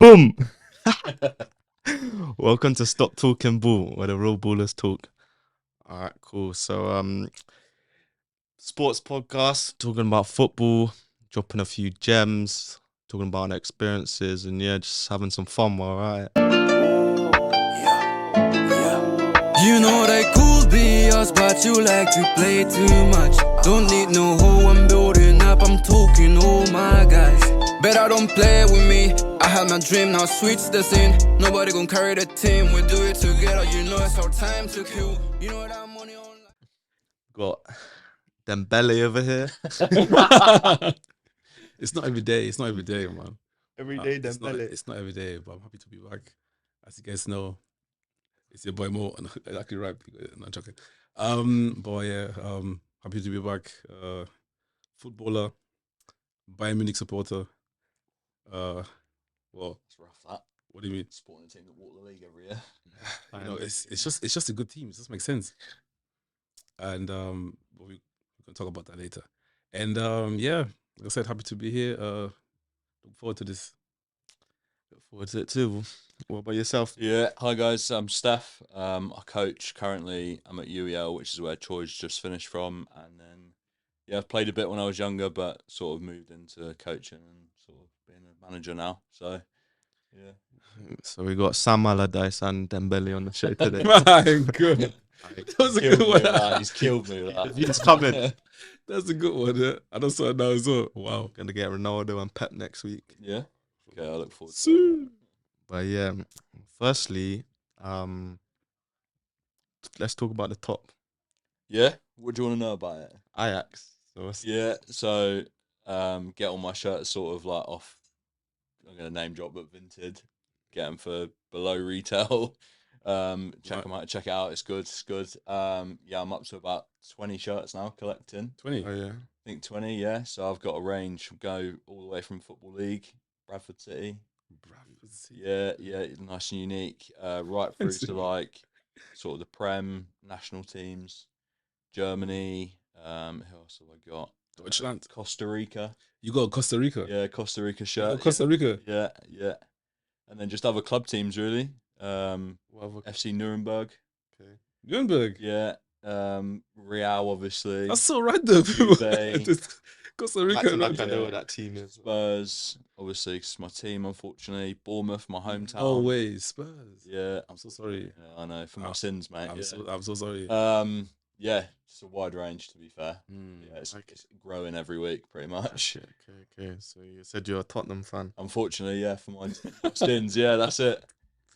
Boom! Welcome to Stop Talking Ball, where the real ballers talk. All right, cool. So, sports podcast, talking about football, dropping a few gems, talking about our experiences, and yeah, just having some fun. All right. You know they could be us, but you like to play too much. Don't need no hoe, I'm building up, I'm talking all my guys. Bet I don't play with me. I had my dream, now switch the scene. Nobody gon' carry the team, we do it together. You know it's our time to kill. You know that money on. Got Dembele over here. It's not every day. It's not every day, man. Every day, Dembele. It's not every day, but I'm happy to be back. As you guys know, it's your boy Mo. Exactly right. Not joking. But yeah, happy to be back. Footballer, Bayern Munich supporter. Well, It's rough, that. what do you mean? Supporting a team that walk the league every year. You know, it's just a good team. It just makes sense. And but we can talk about that later. And yeah, like I said, happy to be here. Look forward to this. Look forward to it too. What about yourself? Yeah, hi guys, I'm Steff. I coach currently. I'm at UEL, which is where Troy's just finished from. And then, yeah, I've played a bit when I was younger, but sort of moved into coaching and sort of being a manager now. So, yeah. So we got Sam Allardyce and Dembele on the show today. My God, that was a good one. He's killed me with that. He's coming. That's a good one. Yeah? I don't saw it now as well. Wow. Gonna get Ronaldo and Pep next week. Yeah? Okay, I look forward to it. But yeah, firstly, let's talk about the top. Yeah? What do you want to know about it? Ajax. So Yeah, so get all my shirts sort of like off. I'm gonna name drop, but Vinted. Get them for below retail. Check them out. Check it out. It's good. It's good. Yeah, I'm up to about 20 shirts now collecting. 20. Oh yeah. I think 20. Yeah. So I've got a range. Go all the way from Football League, Bradford City. Yeah, nice and unique. Right through to like sort of the Prem, national teams, Germany. Who else have I got? Deutschland. Costa Rica. You got Costa Rica. Yeah, Costa Rica You shirt. got Costa Rica. Yeah. And then just other club teams really. Whatever. FC Nuremberg. Okay. Nuremberg. Yeah. Real obviously. That's so random. Juve. Costa Rica. I know what that team is. Spurs, obviously, 'cause it's my team, unfortunately. Bournemouth, my hometown. Oh wait, Spurs. Yeah. I'm so sorry. Yeah, I know, for my sins, mate. I'm so sorry. Yeah, it's a wide range, to be fair. Mm. Yeah, it's growing every week, pretty much. Okay. So you said you're a Tottenham fan. Unfortunately, yeah, for my sins, yeah, that's it.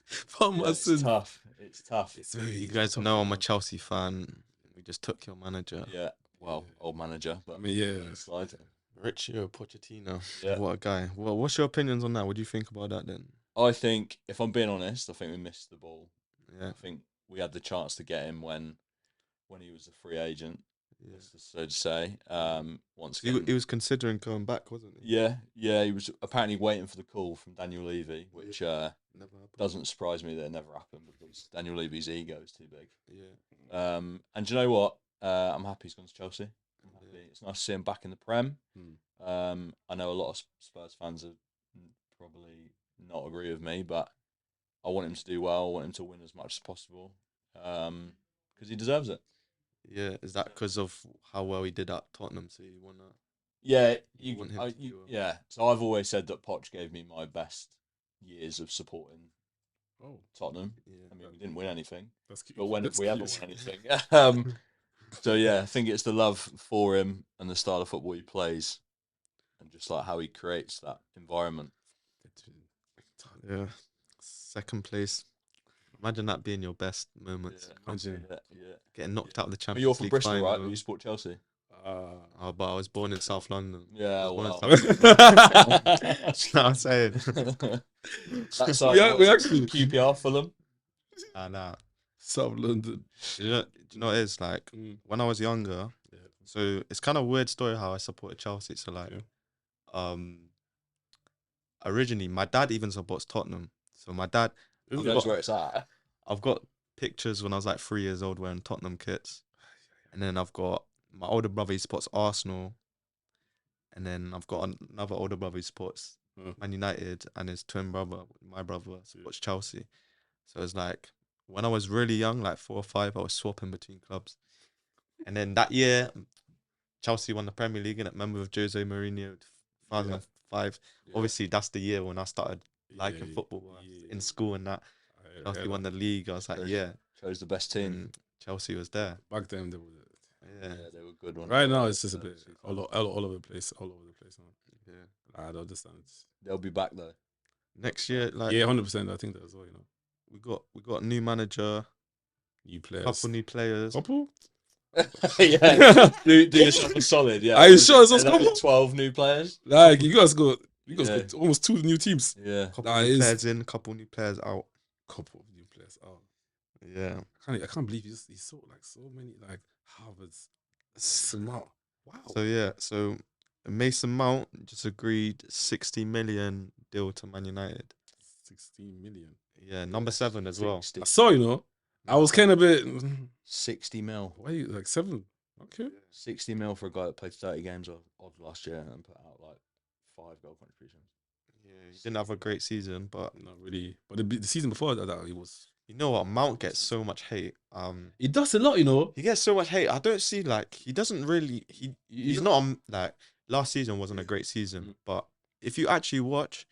For my It's sins. tough. It's tough. It's very You guys know I'm a Chelsea fan. We just took your manager. Yeah, well, old manager, but I mean, yeah. slide. Mauricio Pochettino. Yeah. What a guy. Well, what's your opinions on that? What do you think about that then? I think, if I'm being honest, I think we missed the ball. Yeah. I think we had the chance to get him when he was a free agent, so to say. Once again, He was considering going back, wasn't he? yeah, he was apparently waiting for the call from Daniel Levy, which Never happened. doesn't surprise me that it never happened because Daniel Levy's ego is too big. Yeah. And do you know what? I'm happy he's gone to Chelsea. I'm happy. It's nice to see him back in the Prem. I know a lot of Spurs fans are probably not agree with me, but I want him to do well. I want him to win as much as possible because he deserves it. Yeah. Is that because of how well he did at Tottenham? So you want to? Yeah, want him to do well. yeah. So I've always said that Poch gave me my best years of supporting Tottenham. Yeah. I mean, we didn't win anything, That's cute. but when That's we ever cute. won anything, so yeah, I think it's the love for him and the style of football he plays, and just like how he creates that environment. Yeah. Second place. Imagine that being your best moments. Imagine. Yeah. Getting knocked out of the But Champions you're from League Bristol, final. right? But you support Chelsea. Oh, but I was born in South London. Yeah, I was well. born in South That's what I'm saying. That's We like actually- QPR Fulham. Nah. South London. Do you know what it is? Like, when I was younger, so it's kind of a weird story how I supported Chelsea. So, like, originally, my dad even supports Tottenham. So, my dad, Who knows where it's at? I've got pictures when I was like 3 years old wearing Tottenham kits. And then I've got my older brother, he supports Arsenal. And then I've got another older brother who supports Man United, and his twin brother, my brother, supports Chelsea. So it's like when I was really young, like 4 or 5, I was swapping between clubs. And then that year, Chelsea won the Premier League, and remember with Jose Mourinho, 2005. Yeah. Obviously, that's the year when I started liking Yeah, football yeah, in school and that. Chelsea won the league. I was like, yeah. Chose the best team. And Chelsea was there. Back then, they were. Yeah. Yeah, they were good ones. Right now, it's just a bit all over the place. All over the place. Yeah. I don't understand. They'll be back though. Next year, like Yeah, 100%. I think that as well. we got a new manager, New players. couple new players. Couple? Yeah, do yourself a solid. Yeah, Are you sure it's just 12 new players? Like you guys got almost 2 new teams. Yeah, Couple new players in, couple new players out. Couple of new players out. Yeah. I can't believe he's so many like Harvard's Wow. So Mason Mount just agreed 60 million deal to Man United. 16 million. Yeah, number 7 as well. 60. I saw, I was kind of a bit 60 mil. why you like 7? Okay. 60 mil for a guy that played 30 games odd last year and put out like 5 goal contributions. Yeah, he didn't have a great season, but Not really. But the season before that, he was. you know what? Mount gets so much hate. He does a lot, He gets so much hate. I don't see like he doesn't really. He's not like last season wasn't a great season, but if you actually watch,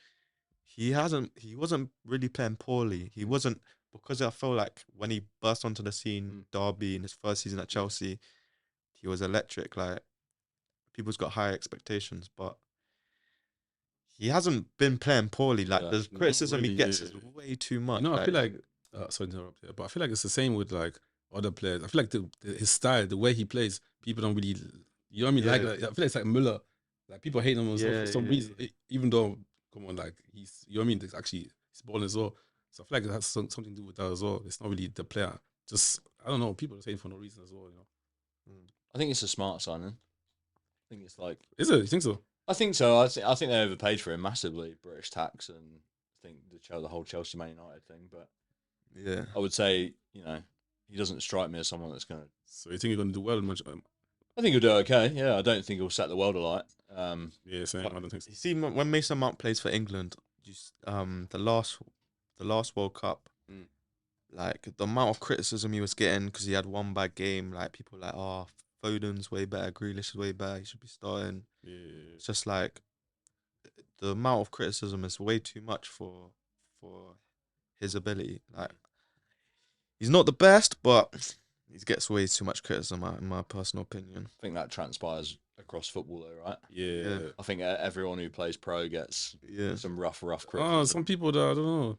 he wasn't really playing poorly. He wasn't, because I feel like when he burst onto the scene, Derby in his first season at Chelsea, he was electric. Like people's got high expectations, but he hasn't been playing poorly. Like the criticism he gets is way too much. I feel like sorry to interrupt here, but I feel like it's the same with like other players. I feel like his style, the way he plays, people don't really, you know what I mean? Yeah. Like I feel like it's like Müller. Like people hate him for some reason, even though, come on, like he's, you know what I mean? It's actually he's balling as well. So I feel like it has something to do with that as well. It's not really the player. Just I don't know. People are saying for no reason as well. I think it's a smart signing. I think it's like. Is it? You think so? I think so. I think they overpaid for him massively, British tax, and I think the whole Chelsea Man United thing. But yeah, I would say he doesn't strike me as someone that's gonna. So you think you're gonna do well in much? I think he'll do okay. Yeah, I don't think he'll set the world alight. Yeah, same. I don't think so. You see, when Mason Mount plays for England, the last World Cup, like the amount of criticism he was getting because he had one bad game. Like people were like, oh, Foden's way better, Grealish is way better, he should be starting. Yeah. It's just like the amount of criticism is way too much for his ability. Like he's not the best, but he gets way too much criticism, in my personal opinion. I think that transpires across football, though, right? Yeah. I think everyone who plays pro gets some rough criticism. Oh, some people that I don't know.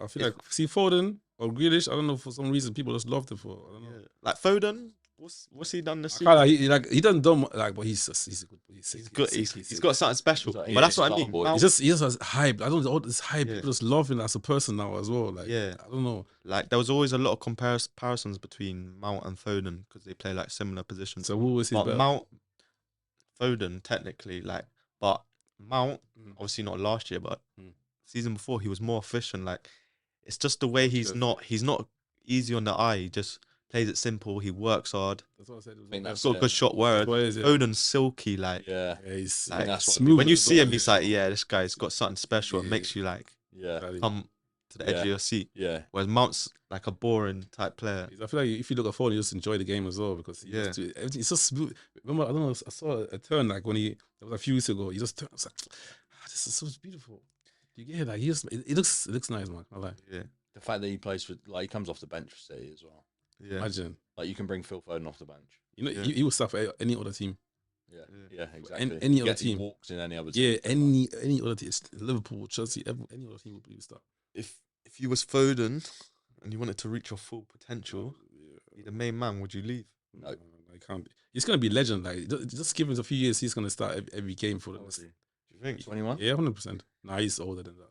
I feel like see Foden or Grealish. I don't know, for some reason people just loved it for. I don't know. Yeah. Like Foden, what's he done this season? He doesn't dumb like, but he's a good. He's good. He's got something special. But that's what I mean. Boy. He just has hype. I don't know, all this hype. People just love him as a person now as well. Like, I don't know. Like there was always a lot of comparisons between Mount and Foden because they play like similar positions. So who was his better? Mount, Foden technically, like, but Mount obviously not last year, but season before he was more efficient. Like it's just the way he's not easy on the eye. He just plays it simple. He works hard. That's what I said. He's got a good shot word. Foden's silky, like he's like, that's smooth. when you see him, he's like, this guy's got something special. It makes you like come to the edge of your seat. Yeah. Whereas Mount's like a boring type player. I feel like if you look at Foden, you just enjoy the game as well because everything, it's so smooth. Remember, I don't know, I saw a turn like when there was a few weeks ago. He just turned. I was like, this is so beautiful. You get like it looks nice, man. I like. Yeah. The fact that he plays for he comes off the bench for City as well. Yeah. Imagine. Like you can bring Phil Foden off the bench. He will start for any other team. Yeah, exactly. Any other team. He walks in any other team. Yeah, any other team. Liverpool, Chelsea, any other team will start. If you was Foden and you wanted to reach your full potential, be the main man, would you leave? No, I can't be. He's gonna be a legend. Like just give him a few years, he's gonna start every game for the. Do you think? 21? Yeah, 100%. Nah, he's older than that.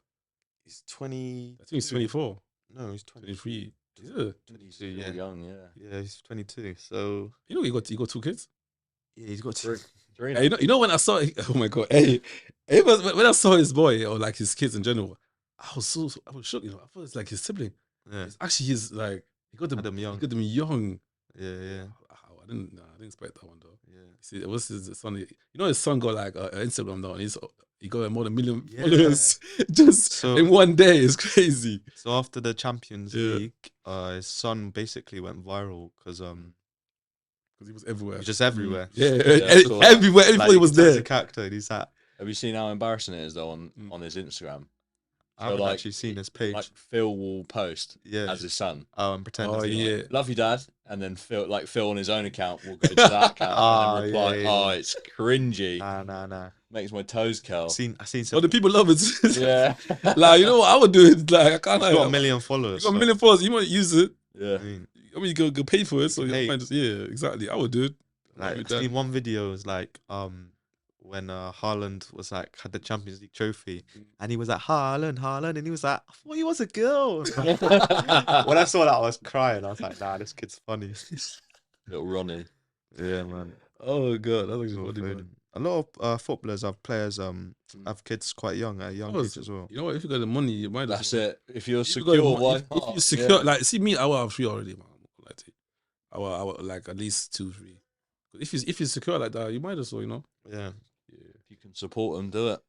He's 20. I think he's 24. No, he's 20. 23. Is it? 22, Yeah, young, Yeah, he's 22. So he got 2 kids. yeah, he's got 2. Hey, you know when I saw, oh my god, when I saw his boy or like his kids in general, I was shocked. I thought it's like his sibling. Yeah. It's actually his like he got them young. He got them young. Yeah. I didn't expect that one though. Yeah. See, it was his son. His son got like an Instagram now, and he got more than 1 million Yeah. followers just So- in one day. It's crazy. So after the Champions Yeah. League, his son basically went viral because Because he was everywhere. he was just everywhere. Yeah, I saw that. everywhere. Everybody was there. Like, character, and he's that. Have you seen how embarrassing it is though on his Instagram? I haven't actually seen his page. Like Phil will post Yeah. as his son. Oh, and pretend. Oh it's not. yeah. Love you, Dad, and then Phil on his own account will go to that account and then reply, yeah. "Oh, it's cringy, Nah. makes my toes curl." I seen Oh, some. the people love it. Yeah, Like, you know what I would do? It like, I can't. He's got 1 million followers. You got 1 million followers. You might use it. yeah. I mean, you go pay for it. So you Hey. might just, yeah, exactly. I would do it. Like, do I that. seen one video was like when Haaland was like had the Champions League trophy and he was like Haaland, and he was like, I thought he was a girl. When I saw that, I was crying. I was like, nah, this kid's funny. Little Ronnie. Yeah, man. Oh god, that's So actually funny. Man. a lot of footballers have players have kids quite young at a young Oh, age as well. You know what? If you got the money, you might. That's it. If you're If you secure, got the why money- if not? you're secure, like see me, I will have 3 already, man. Like, I will like at least 2, 3. If you're secure like that, you might as well, you know. Yeah. If you can support them, do it.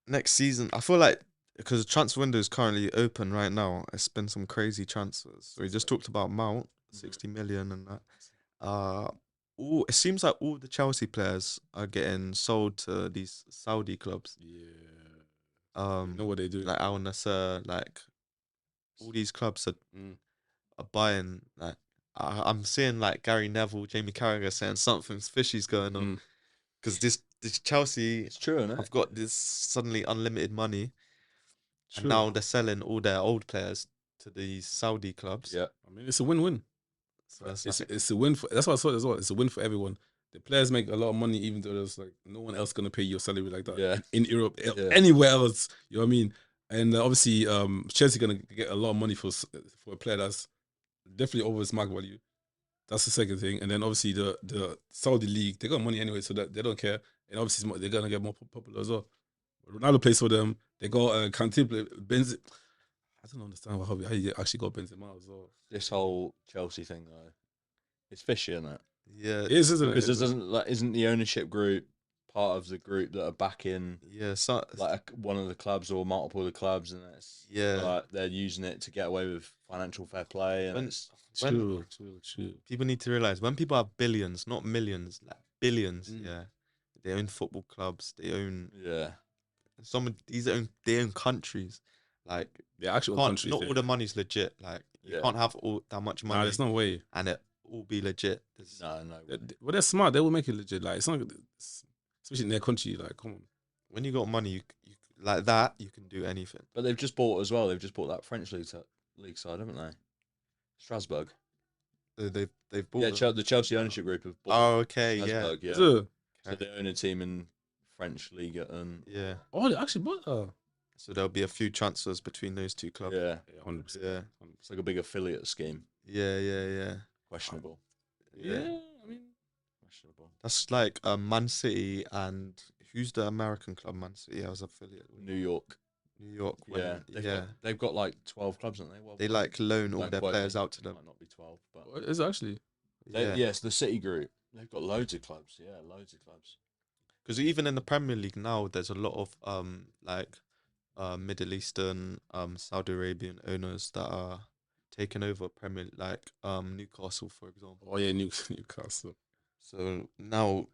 Next season, I feel like because the transfer window is currently open right now, it's been some crazy transfers. So we just talked about Mount, 60 million and that. It seems like all the Chelsea players are getting sold to these Saudi clubs. Yeah. You know what they do? Like Al Nassr, like all these clubs are buying. Like I'm seeing like Gary Neville, Jamie Carragher saying something's fishy's going on because this Chelsea It's true, isn't it? have got this suddenly unlimited money, and True. now they're selling all their old players to these Saudi clubs. Yeah. I mean, it's a win-win. So that's It's a win for. That's what I saw as well. It's a win for everyone. The players make a lot of money, even though there's like no one else gonna pay your salary like that. Yeah. In Europe, Yeah. anywhere else, you know what I mean. And obviously, Chelsea gonna get a lot of money for a player that's definitely over his market value. That's the second thing. And then obviously the Saudi league, they got money anyway, so that they don't care. And obviously they're gonna get more popular as well. Ronaldo plays for them. They got Kanté, Benzema. I don't understand how you actually got Benzema as well. This whole Chelsea thing though, it's fishy, isn't it? yeah, It is, isn't it? Because isn't the ownership group part of the group that are backing yeah. So like one of the clubs or multiple of the clubs, and it's yeah. like they're using it to get away with financial fair play, and When- it's True. People need to realize when people have billions, not millions, like billions. Mm. Yeah, they own football clubs. They own yeah, they own countries. Like The actual country. not all the money's legit. Like you Yeah. can't have all that much money Nah, there's no way. and it all be legit. There's- no. Well, they're smart. They will make it legit. Like it's not, especially in their country. Like, come on. When you got money, you like that. You can do anything. But they've just bought as well. They've just bought that French league side, haven't they? Strasbourg. They've bought. Yeah, them. the Chelsea ownership group have bought Oh, okay, yeah, Strasbourg. Yeah, So, so they own a team in French Liga, and yeah. oh, they actually bought. So there'll be a few transfers between those two clubs. yeah, 100%. Yeah, it's like a big affiliate scheme. yeah. Questionable. Yeah, I mean, Questionable. That's like Man City and who's the American club? Man City has affiliate with New York. New York. Yeah, they've got like 12 clubs, haven't they? Well, They like loan all don't their quote players me, out to it them. Might not be 12, but what is it actually? yes, the City group. They've got loads of clubs. Yeah, loads of clubs. Because even in the Premier League now, there's a lot of Middle Eastern, Saudi Arabian owners that are taking over Premier, like Newcastle, for example. Oh yeah, Newcastle. So now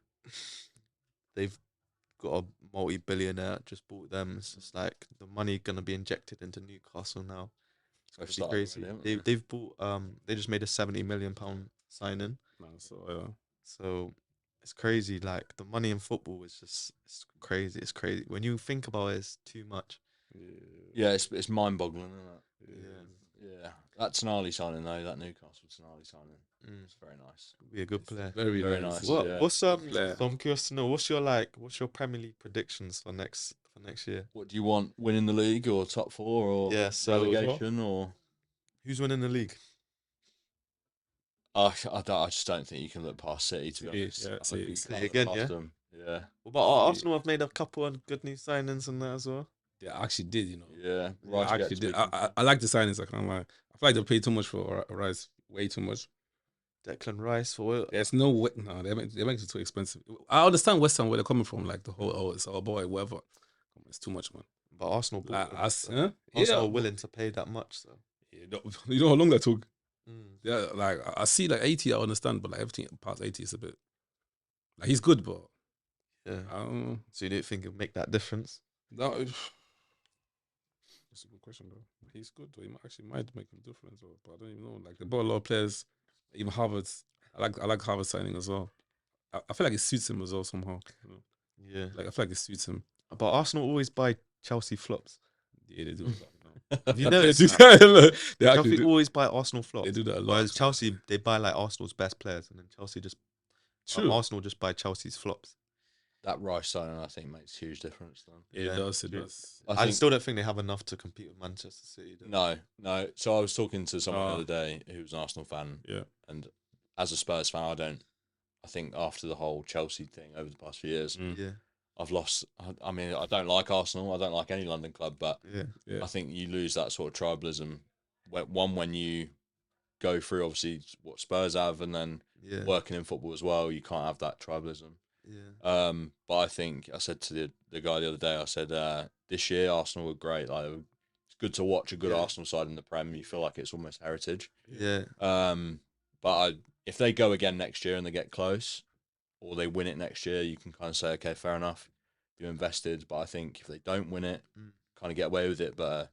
they've got a multi-billionaire just bought them. It's just like the money gonna be injected into Newcastle now. It's They've gonna be started crazy. already, haven't They've bought they just made a £70 million signing. Man, so So it's crazy. Like the money in football is just it's crazy. It's crazy. When you think about it, it's too much. Yeah, it's mind-boggling, isn't it? Yeah. Yeah, that Tonali signing though, that Newcastle Tonali signing, it's very nice. Be a good player. very, Very nice. nice. What yeah. what's Player. so I'm curious to know what's your Premier League predictions for next year? What do you want? Winning the league or top four or Yeah, so relegation or? who's winning the league? I just don't think you can look past City, to be City, honest. yeah, I think City. you City can't look again, past yeah? them. Yeah, What about Arsenal? Have made a couple of good new signings and that as well. They actually did, you know. yeah. They Rice actually gets did. big. I like the signings. I can't lie. I feel like they paid too much for Rice. Way too much. Declan Rice for There's no way. No, they make it too expensive. I understand West Ham where they're coming from. Like the whole, oh, it's our boy, whatever. Come on, it's too much, man. But Arsenal, Like, Arsenal yeah, are willing to pay that much. So you know how long that took? mm. Yeah, like I see like 80, I understand, but like everything past 80 is a bit. Like he's good, but yeah. I don't know. So you don't think it'll make that difference? That, that's a good question, though. He's good, though. He might make a difference, though, but I don't even know. Like they bought a lot of players, even Harvard's. I like Harvard signing as well. I feel like it suits him as well somehow. You know? Yeah. Like I feel like it suits him. But Arsenal always buy Chelsea flops. Yeah, they do. That, Have you they noticed do that? that. They actually Chelsea do. always buy Arsenal flops. They do that a lot. Whereas Chelsea, they buy like Arsenal's best players, and then Chelsea just True. Arsenal just buy Chelsea's flops. That Rice signing, I think, makes a huge difference. Then Yeah, it does. It true. does. I still don't think they have enough to compete with Manchester City. Though. No. So I was talking to someone the other day who was an Arsenal fan. Yeah. And as a Spurs fan, I think after the whole Chelsea thing over the past few years, Yeah. I've lost. I mean, I don't like Arsenal. I don't like any London club, but Yeah. I think you lose that sort of tribalism. When you go through obviously what Spurs have, and then working in football as well, you can't have that tribalism. Yeah. But I think I said to the guy the other day, I said this year Arsenal were great. Like it's good to watch a good Arsenal side in the Prem. You feel like it's almost heritage. Yeah. But if they go again next year and they get close, or they win it next year, you can kind of say, okay, fair enough, you invested. But I think if they don't win it, kind of get away with it. But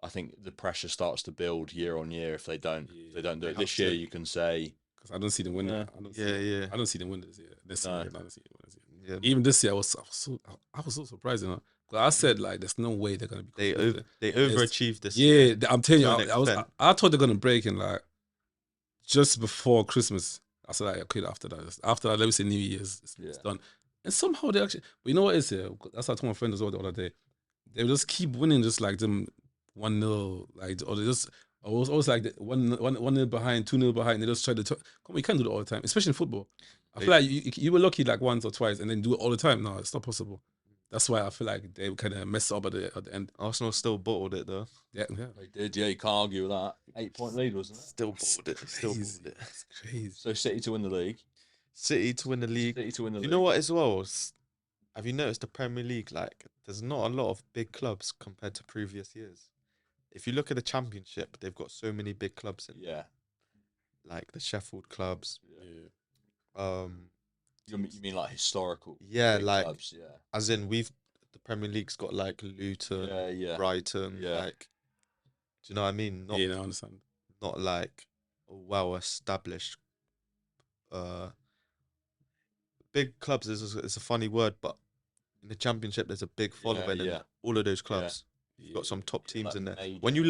I think the pressure starts to build year on year if they don't. If they don't do it this year, you can say. Because I don't see them winning. Yeah. I don't see them winning this year. This year, I don't see them winning this year. Yeah. Even this year, I was so surprised. You know, because I said like, there's no way they're gonna be. They overachieved this year. Yeah, I'm telling you, To an extent. I thought they're gonna break in like just before Christmas. I said like, okay, after that, let me say New Year's, it's done. And somehow they actually, but you know what it is here? That's what I told my friend as well the other day. They just keep winning, just like them 1-0, like, or they just always like 1-0 behind, 2-0 behind. They just try to come on, you can't do it all the time, especially in football. I feel like you were lucky like once or twice and then do it all the time. No, it's not possible. That's why I feel like they kind of messed up at the end. Arsenal still bottled it though. Yeah. They did, yeah. You can't argue with that. 8-point lead, wasn't it? Still bottled it. Still bottled it. It's crazy. So City to win the league. City to win the league. You know what as well? Have you noticed the Premier League? Like, there's not a lot of big clubs compared to previous years. If you look at the Championship, they've got so many big clubs in. Yeah. Like the Sheffield clubs. Yeah. You mean like historical? Yeah, big like clubs, yeah. As in the Premier League's got like Luton, Brighton, like. Do you know what I mean? I understand. Not like a well-established. Big clubs is a funny word, but in the Championship there's a big following in all of those clubs. You've got some top teams like in there. major. When you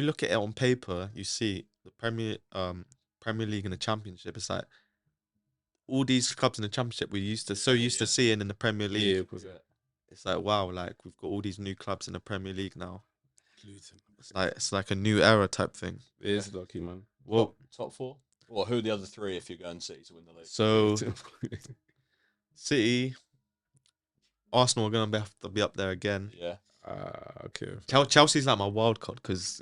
look at it on paper, you see the Premier League and the Championship. It's like all these clubs in the Championship we're used to seeing in the Premier League. Yeah, of course. It's like wow, like we've got all these new clubs in the Premier League now. Luton. It's like a new era type thing. It is lucky, man. Well, top four. Well, who are the other three if you're going City to win the league? So City, Arsenal are gonna have to be up there again. Yeah. Okay. Chelsea's like my wild card because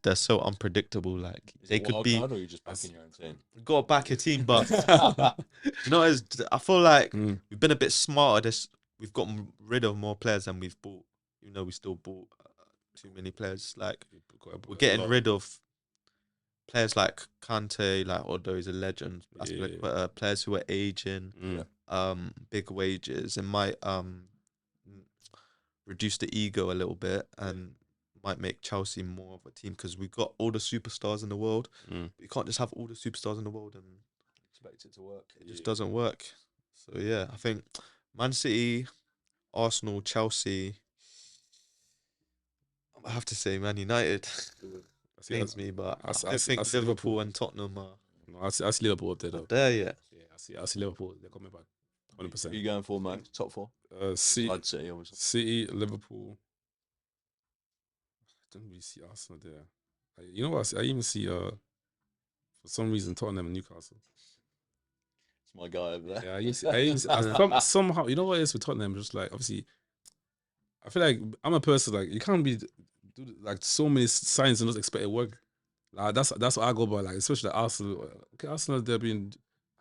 they're so unpredictable. Like they could be. Or are you just backing your own team? Got to back a team, but you know, I feel like we've been a bit smarter. We've gotten rid of more players than we've bought. You know, we still bought too many players. Like we're getting rid of players like Kante, like although he's a legend, but players who are aging, big wages, and might reduce the ego a little bit and might make Chelsea more of a team because we've got all the superstars in the world. But you can't just have all the superstars in the world and expect it to work. It just doesn't work. So yeah, I think Man City, Arsenal, Chelsea. I have to say Man United. Pains me, but I think Liverpool and Tottenham are. No, I see Liverpool up there though. There yet? Yeah, I see Liverpool. They're coming back. 100%. Who are you going for, man? Top four? City, obviously. City, Liverpool. I don't really see Arsenal there. You know what? I even see for some reason Tottenham and Newcastle. It's my guy over there. Yeah, I even see somehow. You know what it is with Tottenham? Just like obviously, I feel like I'm a person like you can't be do like so many signs and just expect it work. Like that's what I go by. Like especially like Arsenal. Okay, Arsenal they've been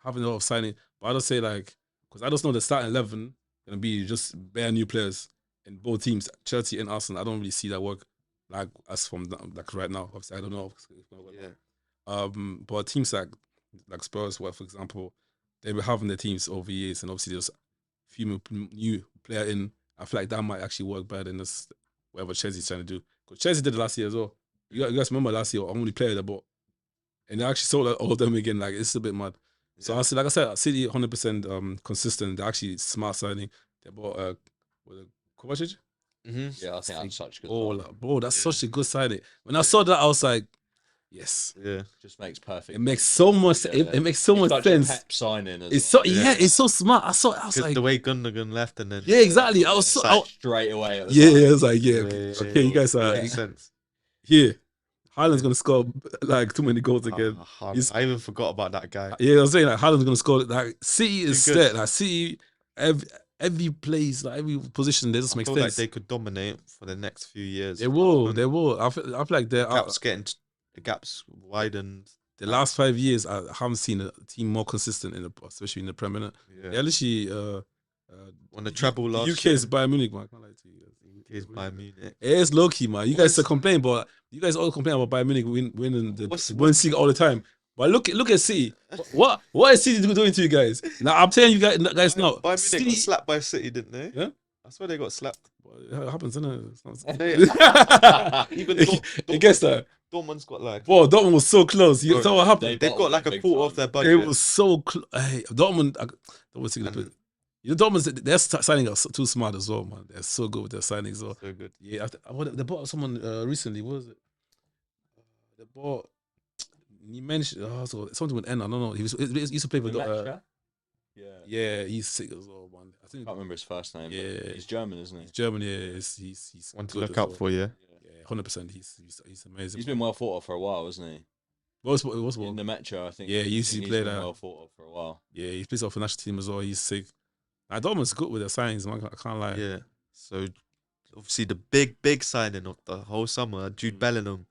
having a lot of signing, but I just say like because I just know the starting 11 gonna be just bare new players, in both teams, Chelsea and Arsenal. I don't really see that work like as from like right now. Obviously, I don't know. But teams like Spurs, for example, they were having their teams over years, and obviously there's a few new player in. I feel like that might actually work better than this whatever Chelsea's trying to do. Because Chelsea did it last year as well. You guys remember last year, how many players they bought, and they actually sold all of them again. Like it's a bit mad. So I see, like I said, City 100% consistent. They're actually smart signing. They bought Kovacic. Yeah, I think that's such a good. Bro, that's such a good signing. When I saw that, I was like, yes, just makes perfect. It makes so much. It makes so much sense. Pep signing. It's well. so it's so smart. I was like the way Gundogan left and then exactly. I was so straight away. I was like okay, you guys are makes sense. Yeah, Haaland's gonna score like too many goals again. I even forgot about that guy. Yeah, I was saying like Haaland's gonna score. Like City is set. Like City, every place, like every position, they just make sense. Like they could dominate for the next few years. They will. I feel like they're the gaps widened. The last 5 years, I haven't seen a team more consistent especially in the Premier League. Yeah. They literally won the treble last UK is Bayern Munich, man. I can't lie to you. UK is Bayern Munich. It is low key, man. You guys complain, but you guys all complain about Bayern Munich winning the Bundesliga all the time. But look at City. What is City doing to you guys? Now I'm telling you guys now. Bayern Munich got slapped by City, didn't they? Yeah, I swear they got slapped. It happens, isn't it? Even it gets that. Dortmund's got like. Bro, Dortmund was so close. You saw what happened? They've got like a quarter of their budget. It was so close. Hey, Dortmund. Dortmund, their signing are too smart as well, man. They're so good with their signings. So good. Yeah, they bought someone recently. What was it? They bought. You mentioned something with N. I don't know. He used to play for. Yeah, he's sick as well, man. I can't remember his first name. Yeah, he's German, isn't he? He's German. Yeah, he's one to look out for. Yeah, 100%. He's amazing. He's been well thought of for a while, hasn't he? What's in the Metro, I think. Yeah, he used to play that. Well thought of for a while. Yeah, he plays off the national team as well. He's sick. Dortmund's good with their signings, man. I can't lie. Yeah. So obviously the big signing of the whole summer, Jude Bellingham,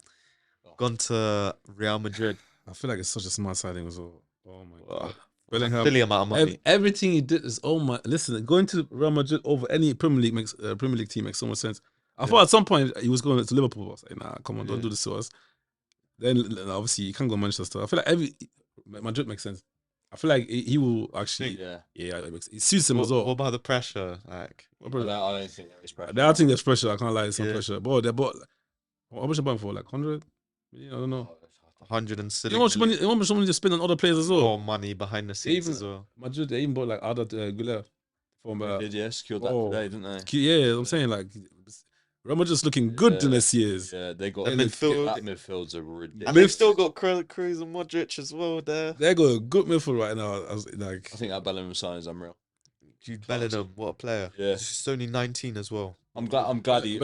gone to Real Madrid. I feel like it's such a smart signing as well. Oh my god. Bellingham, silly amount of money. Everything he did is listen. Going to Real Madrid over any Premier League team makes so much sense. I thought at some point he was going to Liverpool. I was like, nah, come on, don't do this to us. Then obviously you can't go Manchester. I feel like Madrid makes sense. I feel like he will actually. It suits him as well. What about the pressure? Like, I don't think there is pressure. I think there's pressure. I can't lie, there's some pressure. But they bought. How much they buying for? Like 100 million? I don't know. 100 and You know how much money to spend on other players as well. More money behind the scenes as well. Madrid, they even bought like Arda Güler from. They did, secured that today, didn't they? Yeah, I'm saying like. Real Madrid's looking good in this years. Yeah, they got midfields are ridiculous. And they've still got Kroos and Modric as well there. They got a good midfield right now. I think that Bellingham sign is unreal. Jude Bellingham, what a player! Yeah, he's only 19 as well. I'm glad he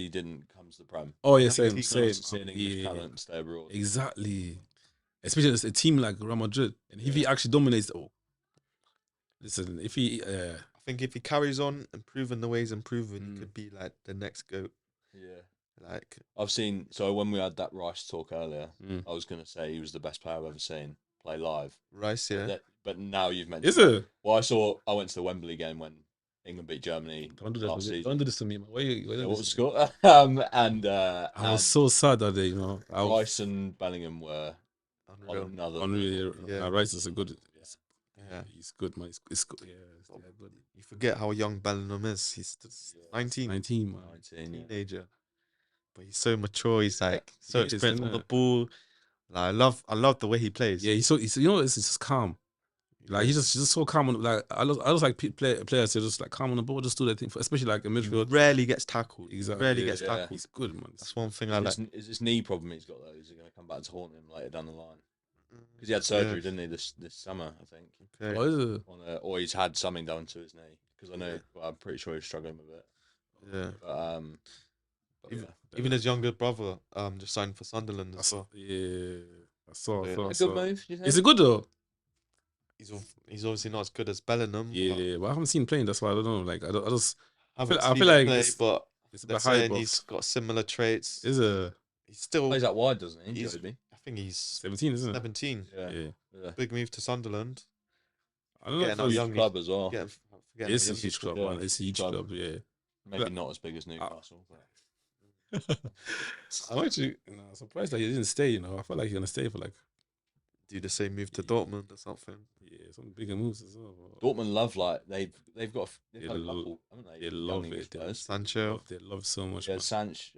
didn't come to the Prem. Oh yeah, same. Seeing English talent stay abroad. Exactly, especially a team like Real Madrid, and if he actually dominates, listen, if he. I think if he carries on improving the way he's improving, he could be like the next GOAT. Yeah. Like I've seen, so when we had that Rice talk earlier, I was going to say he was the best player I've ever seen play live. Rice, yeah. But now you've mentioned Is it? Well, I went to the Wembley game when England beat Germany last season. Don't do this to me, man. What was the score? And I was so sad that day, Rice and Bellingham were unreal. Yeah. Rice is a good. Yeah, he's good, man. It's good. Yeah, good. You forget how young Bellingham is. He's 19. 19, man. 19, teenager. But he's so mature. He's like so experienced on the ball. Like, I love the way he plays. Yeah, he's it's just calm. Like he's just so calm. Like I just like players who just like calm on the ball, just do their thing. Especially like in midfield. He rarely gets tackled. Exactly. Rarely gets tackled. He's good, man. That's one thing I like. Is this knee problem he's got though? Is it going to come back to haunt him later down the line? Because he had surgery, didn't he, this summer, I think. Okay. What is it? Or he's had something done to his knee. Because I know, I'm pretty sure he's struggling with it. Yeah. But, even his younger brother just signed for Sunderland as well. Yeah. I saw. A good move, you think? Is it good though? He's obviously not as good as Bellingham. Yeah, but I haven't seen him playing. That's why I don't know. Like I feel like but it's they're saying he's got similar traits. He's still plays out wide, doesn't he? I think he's 17, isn't it? 17. Yeah. Big move to Sunderland. I don't know. It's a young club as well. It's a huge club, man. It's a huge club, yeah. Maybe not as big as Newcastle, but I'm actually surprised that he didn't stay. I felt like he's gonna stay for like Do the same move to Dortmund or something. some bigger moves as well. Dortmund love they've got They had a lo- couple, haven't they? They young love English it. They players. Sancho, love so much. Yeah, Man. Sanch,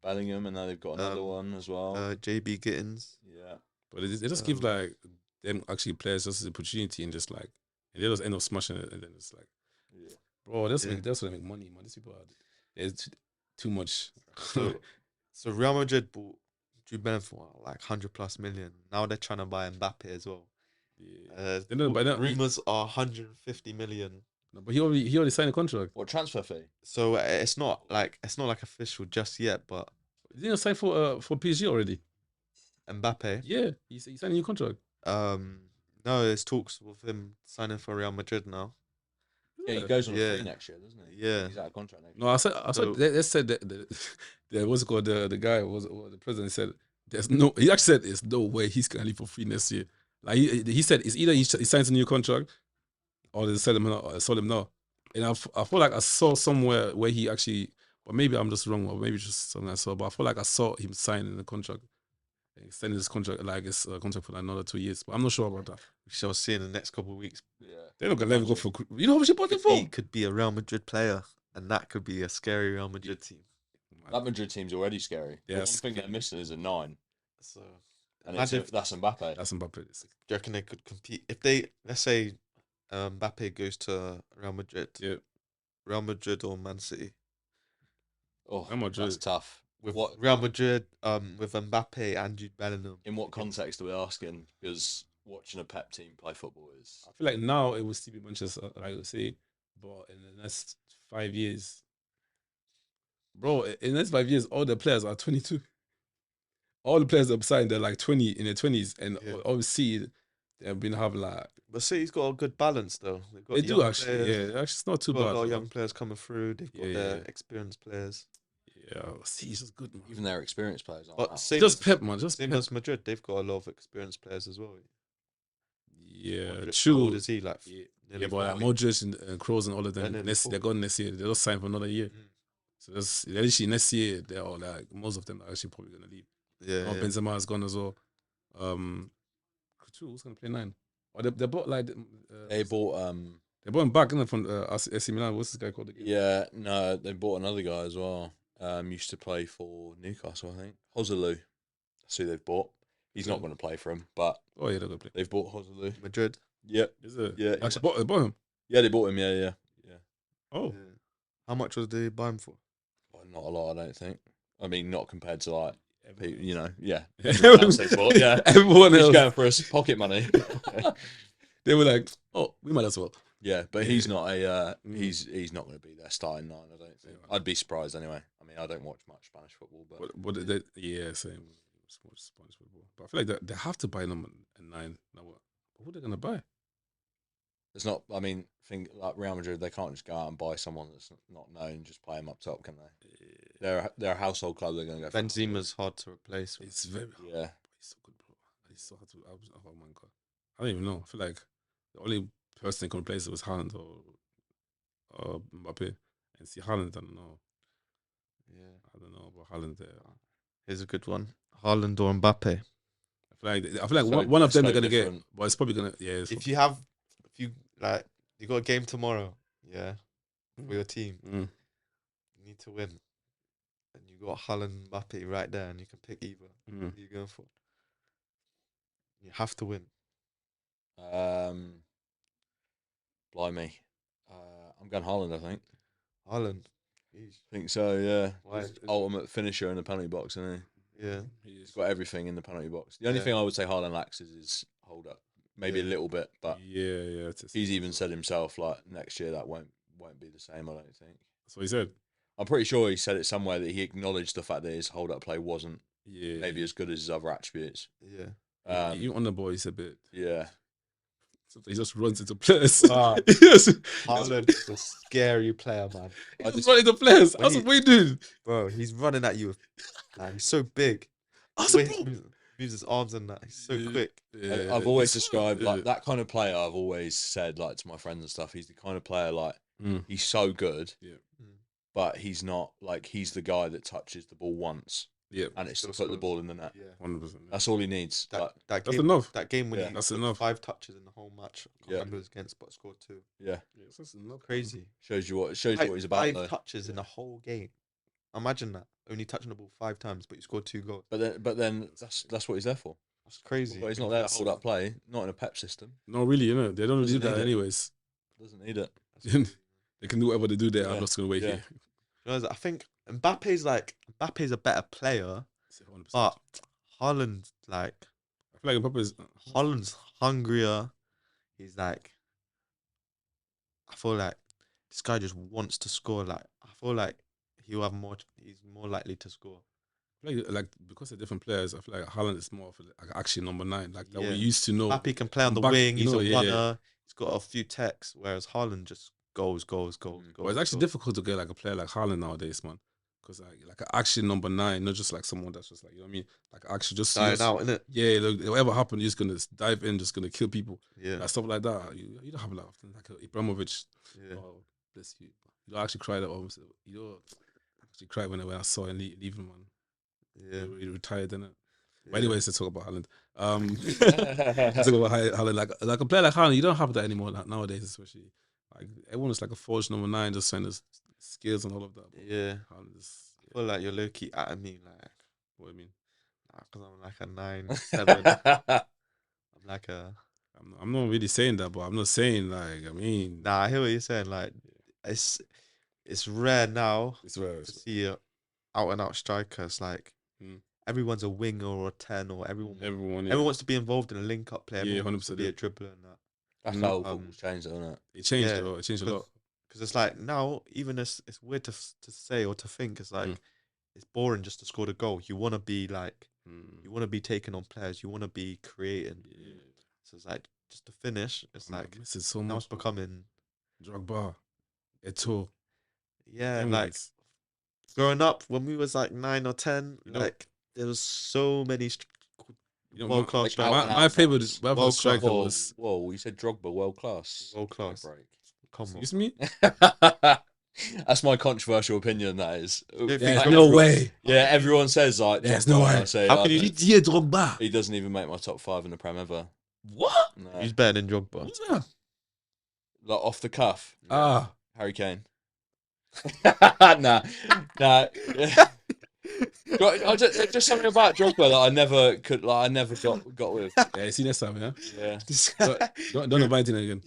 Bellingham, and now they've got another one as well. JB Gittins. Yeah, But they just give like them actually players just the opportunity and just like and they just end up smashing it and then it's like, yeah. bro, that's what they make money, man. These people are it's too much. So Real Madrid bought Jude Bellingham for like 100+ million. Now they're trying to buy Mbappe as well. Yeah. They know, but rumors are 150 million. no, but he already signed a contract. What transfer fee? So it's not like official just yet, but Didn't he sign for PSG already? Mbappe. Yeah, he signed a new contract. No, there's talks with him signing for Real Madrid now. Yeah, he goes on Yeah. a free next year, doesn't he? Yeah. He's out of contract next No, I said So- they said that the what's it called the guy was the president said he actually said there's no way he's gonna leave for free next year. Like he said it's either he signs a new contract or they sell him now. And I feel like I saw somewhere where he actually, but maybe I'm just wrong or maybe just something I saw. But I feel like I saw him signing the contract, extending his contract like his contract for like another 2 years. But I'm not sure about that. We shall see in the next couple of weeks. Yeah. They're not gonna let him go for. You know how much he bought him for? He could be a Real Madrid player, and that could be a scary Real Madrid team. That Madrid team's already scary. The one Yes. thing they're missing is a 9. So And imagine that's Mbappe. That's Mbappe. do you reckon they could compete if they let's say Mbappe goes to Real Madrid? Yeah. Real Madrid or Man City? Oh, Real Madrid. that's tough. With What Real Madrid, with Mbappe and Jude Bellingham. in what context are we asking? Because watching a Pep team play football is I feel like now it will still be Manchester, like I would say, but in the next 5 years, bro, in the next 5 years, all the players are 22. All the players that are signed, they're like 20 in their 20s, and Yeah. obviously they've been having like But City's got a good balance though. They've got they do young actually, players, yeah, actually it's not too got a bad. lot of bro. young players coming through. They've got Yeah, their yeah. experienced players. Yeah, see, it's just good, man. even their experienced players aren't But out. same Just as, Pep, man, just same Pep. as Madrid, they've got a lot of experienced players as well. Yeah, Modric, how true. old is he? Like Yeah, nearly but like 40? Modric and Kroos and all of They're them, nearly they're gone next year. They just signed for another year. Mm. So that's literally next year. They're all like most of them are actually probably gonna leave. Yeah, Oh, yeah. Benzema is gone as well. True, who's gonna play 9? Or they bought like They bought they bought him back, innit, from AC Milan. What's this guy called again? yeah, no, they bought another guy as well. Used to play for Newcastle, I think. Joselu. That's who they've bought. He's not going to play for him, but Oh yeah, they're gonna play. they've bought Joselu. Madrid. Yeah, Is it? Yeah, Actually, they bought him. yeah, they bought him. Yeah. Oh, Yeah. How much was they buy him for? Well, not a lot, I don't think. I mean, not compared to like, you know, yeah. Everyone Everyone else they bought, yeah. Everyone He's else. going for his pocket money. They were like, oh, we might as well. Yeah, but he's not a Mm. he's not going to be their starting 9. I don't think. I'd be surprised anyway. I mean, I don't watch much Spanish football, but Yeah, same. Spanish football. But I feel like they have to buy number 9. Now what? Who are they gonna buy? it's not. I mean, think like Real Madrid, they can't just go out and buy someone that's not known and just play him up top, can they? They're a household club. They're going to go. for- Benzema's hard to replace. It's very hard. Yeah. But he's so good, bro. He's so hard to. Oh my god, I don't even know. I feel like the only person that can replace it was Haaland or Mbappe. And see Haaland, I don't know. Yeah. I don't know about Haaland there. Here's a good one. Haaland or Mbappe. I feel like So- one of them so they're gonna get, different. but it's probably gonna If you got a game tomorrow, yeah, for your team, Mm. you need to win. And you got Haaland, Mbappe right there, and you can pick either. Mm. Who are you going for? You have to win. Blimey. I'm going Haaland, I think. Haaland. Jeez. I think so, yeah. Why? He's ultimate finisher in the penalty box, isn't he? Yeah. He's got everything in the penalty box. The only Yeah. thing I would say Haaland lacks is his hold up. Maybe a Yeah. little bit, but Yeah. he's even said himself like next year that won't be the same, I don't think. That's what he said. I'm pretty sure he said it somewhere that he acknowledged the fact that his hold up play wasn't Yeah, maybe as good as his other attributes. Yeah. even on the ball, he's a bit. Yeah. He just runs into players. Ah. Yes, Haaland is a scary player, man. he just runs into players. when That's he- what we do. Bro, he's running at you. He's so big. That's The way a he bro. moves his arms and that. He's so Yeah. quick. I've always described like that kind of player. I've always said like to my friends and stuff. He's the kind of player like He's so good, Yeah. but he's not like he's the guy that touches the ball once, Yeah. and it's to Still put the scores. ball in the net. Yeah. 100%. That's all he needs. That That's game, enough. That game when Yeah. he That's took enough. 5 touches in the whole match. I can't Yeah. remember who it was against, but scored 2. Yeah, That's enough. Crazy. shows you what he's about. 5 Though. touches in a whole game. Imagine that. Only touching the ball 5 times, but you scored 2 goals. But then that's what he's there for. That's crazy. But he's not there to hold up play. Not in a pep system. No, really, they don't do Doesn't that need it. anyways. Doesn't need it. They can do whatever they do there. I'm Yeah. just gonna wait Yeah. here. You know, I think Mbappe's a better player, 100%. but Haaland's like I feel like Mbappe is. Holland's hungrier. He's like, I feel like this guy just wants to score. Like, I feel like he's more likely to score. Like because they're different players, I feel like Haaland is more of like actually number 9, like that Yeah. we used to know. Mbappe can play on the Back- wing. you He's know, a yeah. runner. He's got a few techs, whereas Haaland just goes. But it's actually difficult to get like a player like Haaland nowadays, man. Because like actually number 9, not just like someone that's just like, you know what I mean, like actually just Dying out, innit? Yeah, look, whatever happened, you're just gonna dive in, just gonna kill people, Yeah, like stuff like that. You don't have like Ibrahimovic. yeah. Oh, bless you. You don't actually cry that almost. You don't actually cry when I saw him leaving, man. Yeah. He retired, didn't it? Yeah. But anyways, let's talk about Haaland. Let's talk about Haaland. Like a player like Haaland, you don't have that anymore nowadays, especially. Like everyone is like a forged number 9, just saying his skills and all of that. But Yeah. Haaland is, I feel like you're low key at me, like, what do you mean? because I'm like a 9, 7. I'm like a. I'm not really saying that, but I'm not saying like, I mean, Nah, I hear what you're saying. Like, it's rare now it's rare. to see a out and out striker. It's like everyone's a winger or a 10, or everyone wants to be involved in a link up play. Yeah, Everyone wants to 100%, be yeah. a dribbler and that. That's how football's changed, isn't it? It changed, Yeah, though. It changed a lot. Because it's like now, even it's weird to say or to think. It's like it's boring just to score the goal. You want to be like, you want to be taking on players. You want to be creating. Yeah. So it's like just to finish. It's like This is so now much. it's becoming Drogba, Eto'o. yeah. Like growing up when we was like 9 or 10, You know- like there was so many You know, world class like strikers. my favorite World striker Whoa, was. whoa, you said Drogba, world class. World class. Break. Come on. Excuse me? That's my controversial opinion. That is. There's There's Drogba- no way. Yeah, everyone says like. There's Drogba, no and way. I say, How like, can you- Didier Drogba. he doesn't even make my top 5 in the Prem ever. What? No. He's better than Drogba. Who's that? Like off the cuff. Ah. Harry Kane. nah. Just something about Drogba that I never could, like, I never got with. Yeah, see next time, yeah? Yeah, Don't invite him again.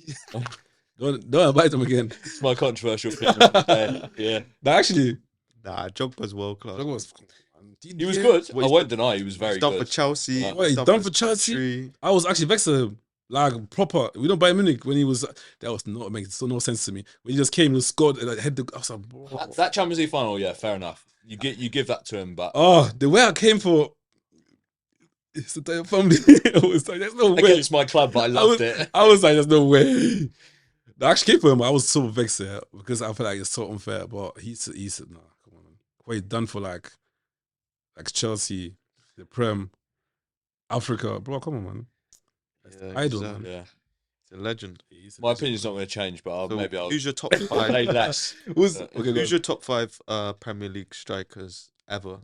Don't invite him again. it's my controversial opinion. Yeah, No, actually, Nah, Drogba's world class. Drogba was. he was good. What I he's won't deny he was very He's done good. for Chelsea. What, he's done for Chelsea? country. I was actually vexed at him. Like, proper. We don't Bayern Munich when he was. That was not making no sense to me. When he just came and scored, and I was like, bro. That Champions League final, yeah, fair enough. You give that to him, but Oh, the way I came for. It's the entire family. I was like, there's no way. against my club, but I loved it. I was like, there's no way. I actually came for him. I was so vexed there because I feel like it's so unfair. But he said, nah, come on, man. What he done for like Chelsea, the Prem, Africa, bro, come on, man. Yeah, Idol, he's, man. Yeah, He's a legend. He's a my legend, opinion's man. not going to change, but So maybe I'll who's your top play 5? less. Who's Okay, okay? Who's your top 5 Premier League strikers ever?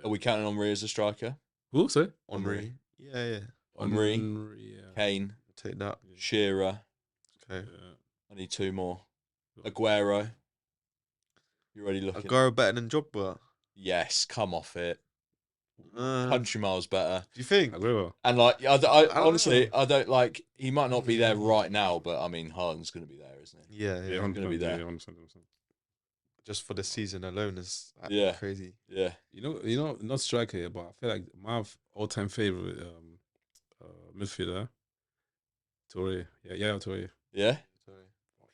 Are we counting Henry as a striker? Who? Sorry, Henry. Yeah. Henry, yeah. Kane, Take that. Shearer. Okay. I need 2 more. Aguero. You already looking? Aguero better than Drogba. Yes, come off it. Do Country miles better. you think? Aguero. And like, I don't honestly, know. I don't like. He might not be there right now, but I mean, Haaland's going to be there, isn't he? Yeah. Yeah, gonna be there. Yeah, 100%. Just for the season alone is Yeah. crazy. Yeah. You know, not striker, yeah, but I feel like my all-time favorite midfielder, Torre. Yeah, Torre. Yeah. Oh,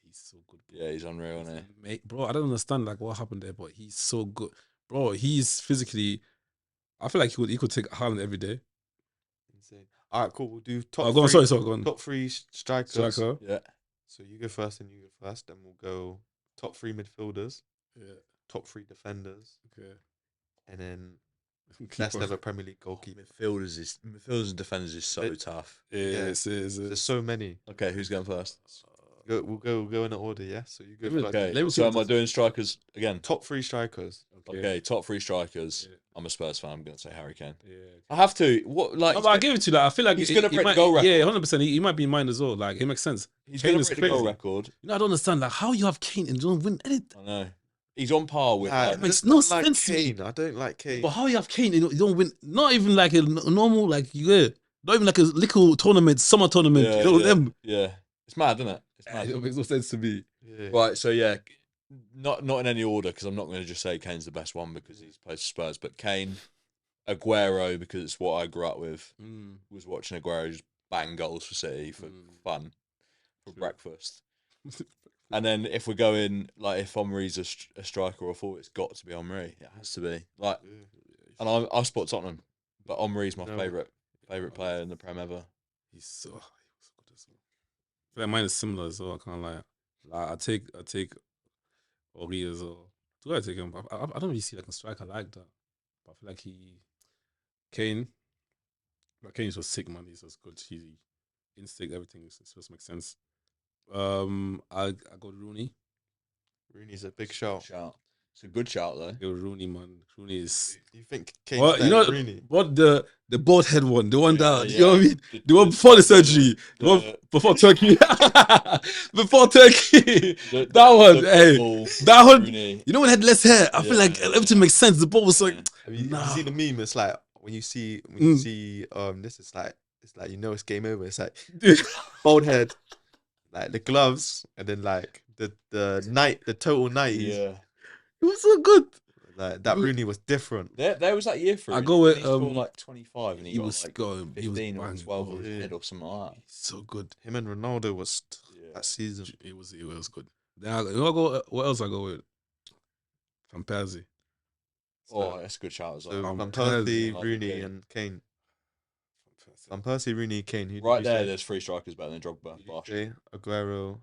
he's so good. Yeah, he's unreal, isn't he? Mate, bro, I don't understand like what happened there, but he's so good, bro. He's physically. I feel like he could take Haaland every day. Insane. All right, cool. We'll do top. Oh, go on. 3, Sorry, go on. Top 3 strikers. Striker. Yeah. So you go first and you go first. Then we'll go top 3 midfielders, Yeah. top 3 defenders, Okay. and then best ever Premier League goalkeeper. Midfielders and defenders is so tough. Yeah, Yeah. it's There's so many. Okay, who's going first? We'll go in order. Yeah. So you go first. Okay, Let me so keep am I it- doing strikers again? Top 3 strikers. Okay, top 3 strikers. Yeah. I'm a Spurs fan. I'm going to say Harry Kane. Yeah. I have to. What like? No, but I give it to you. Like, I feel like he's he- gonna he break the might- goal record. Yeah, 100%. He might be in mine as well. Like, it makes sense. He's Kane going is to break the goal crazy. record. You know, I don't understand. Like, how you have Kane and you don't win anything. I know. He's on par with. I makes just no don't like sense to me. Kane. I don't like Kane. But how you have Kane and you don't win? Not even like a normal, like, yeah. Not even like a little tournament, summer tournament. Yeah, you know, yeah, them. yeah. It's mad, isn't it? It's mad. It makes no sense to me. Yeah. Right, so yeah, not in any order because I'm not going to just say Kane's the best one because he's played for Spurs, but Kane, Aguero because it's what I grew up with. Was watching Aguero just bang goals for City for fun, for breakfast. And then if we're going like if Henry's a striker or a forward, it's got to be Henry. It has to be like, and I support Tottenham, but Henry's my favorite player in the Prem ever. He was so good as well. I feel like mine is similar as well. I can't lie. Like, I take Ori as well. Do I take him? I don't really see like a striker like that. But I feel like Kane. But Kane was sick, man. He's just good. He instinct, everything. It's supposed to make sense. I go Rooney. Rooney's a big shout. It's a good shout though. I go Rooney, man. Rooney is. You think Kane's Well, you know Rooney? what the bald head one, the one that Yeah, you know what I mean, the one before the surgery, the one before Turkey, before Turkey, that one, hey, that one. Rooney. You know when he had less hair, I feel like Yeah, everything makes sense. The ball was like, Have you nah. seen the meme? It's like when you see this is like it's like it's game over. It's like bald head, like the gloves, and then like the total 90s. Yeah. it was so good. Like that Rooney was different. There was that year for I him. go with, He scored like 25 and he got was like going, he was 15 or banging 12 goals. on his head or something like that. So good. Him and Ronaldo was that season. It was good. Then I go. What else I go with? Van Persie. Oh, that's a good shout as well. So Van Van Persie, Persie, Rooney, and Kane. Van Persie, Rooney, Kane. Who Right did you there, say? there's 3 strikers better than Drogba. Bosh. Okay, Aguero.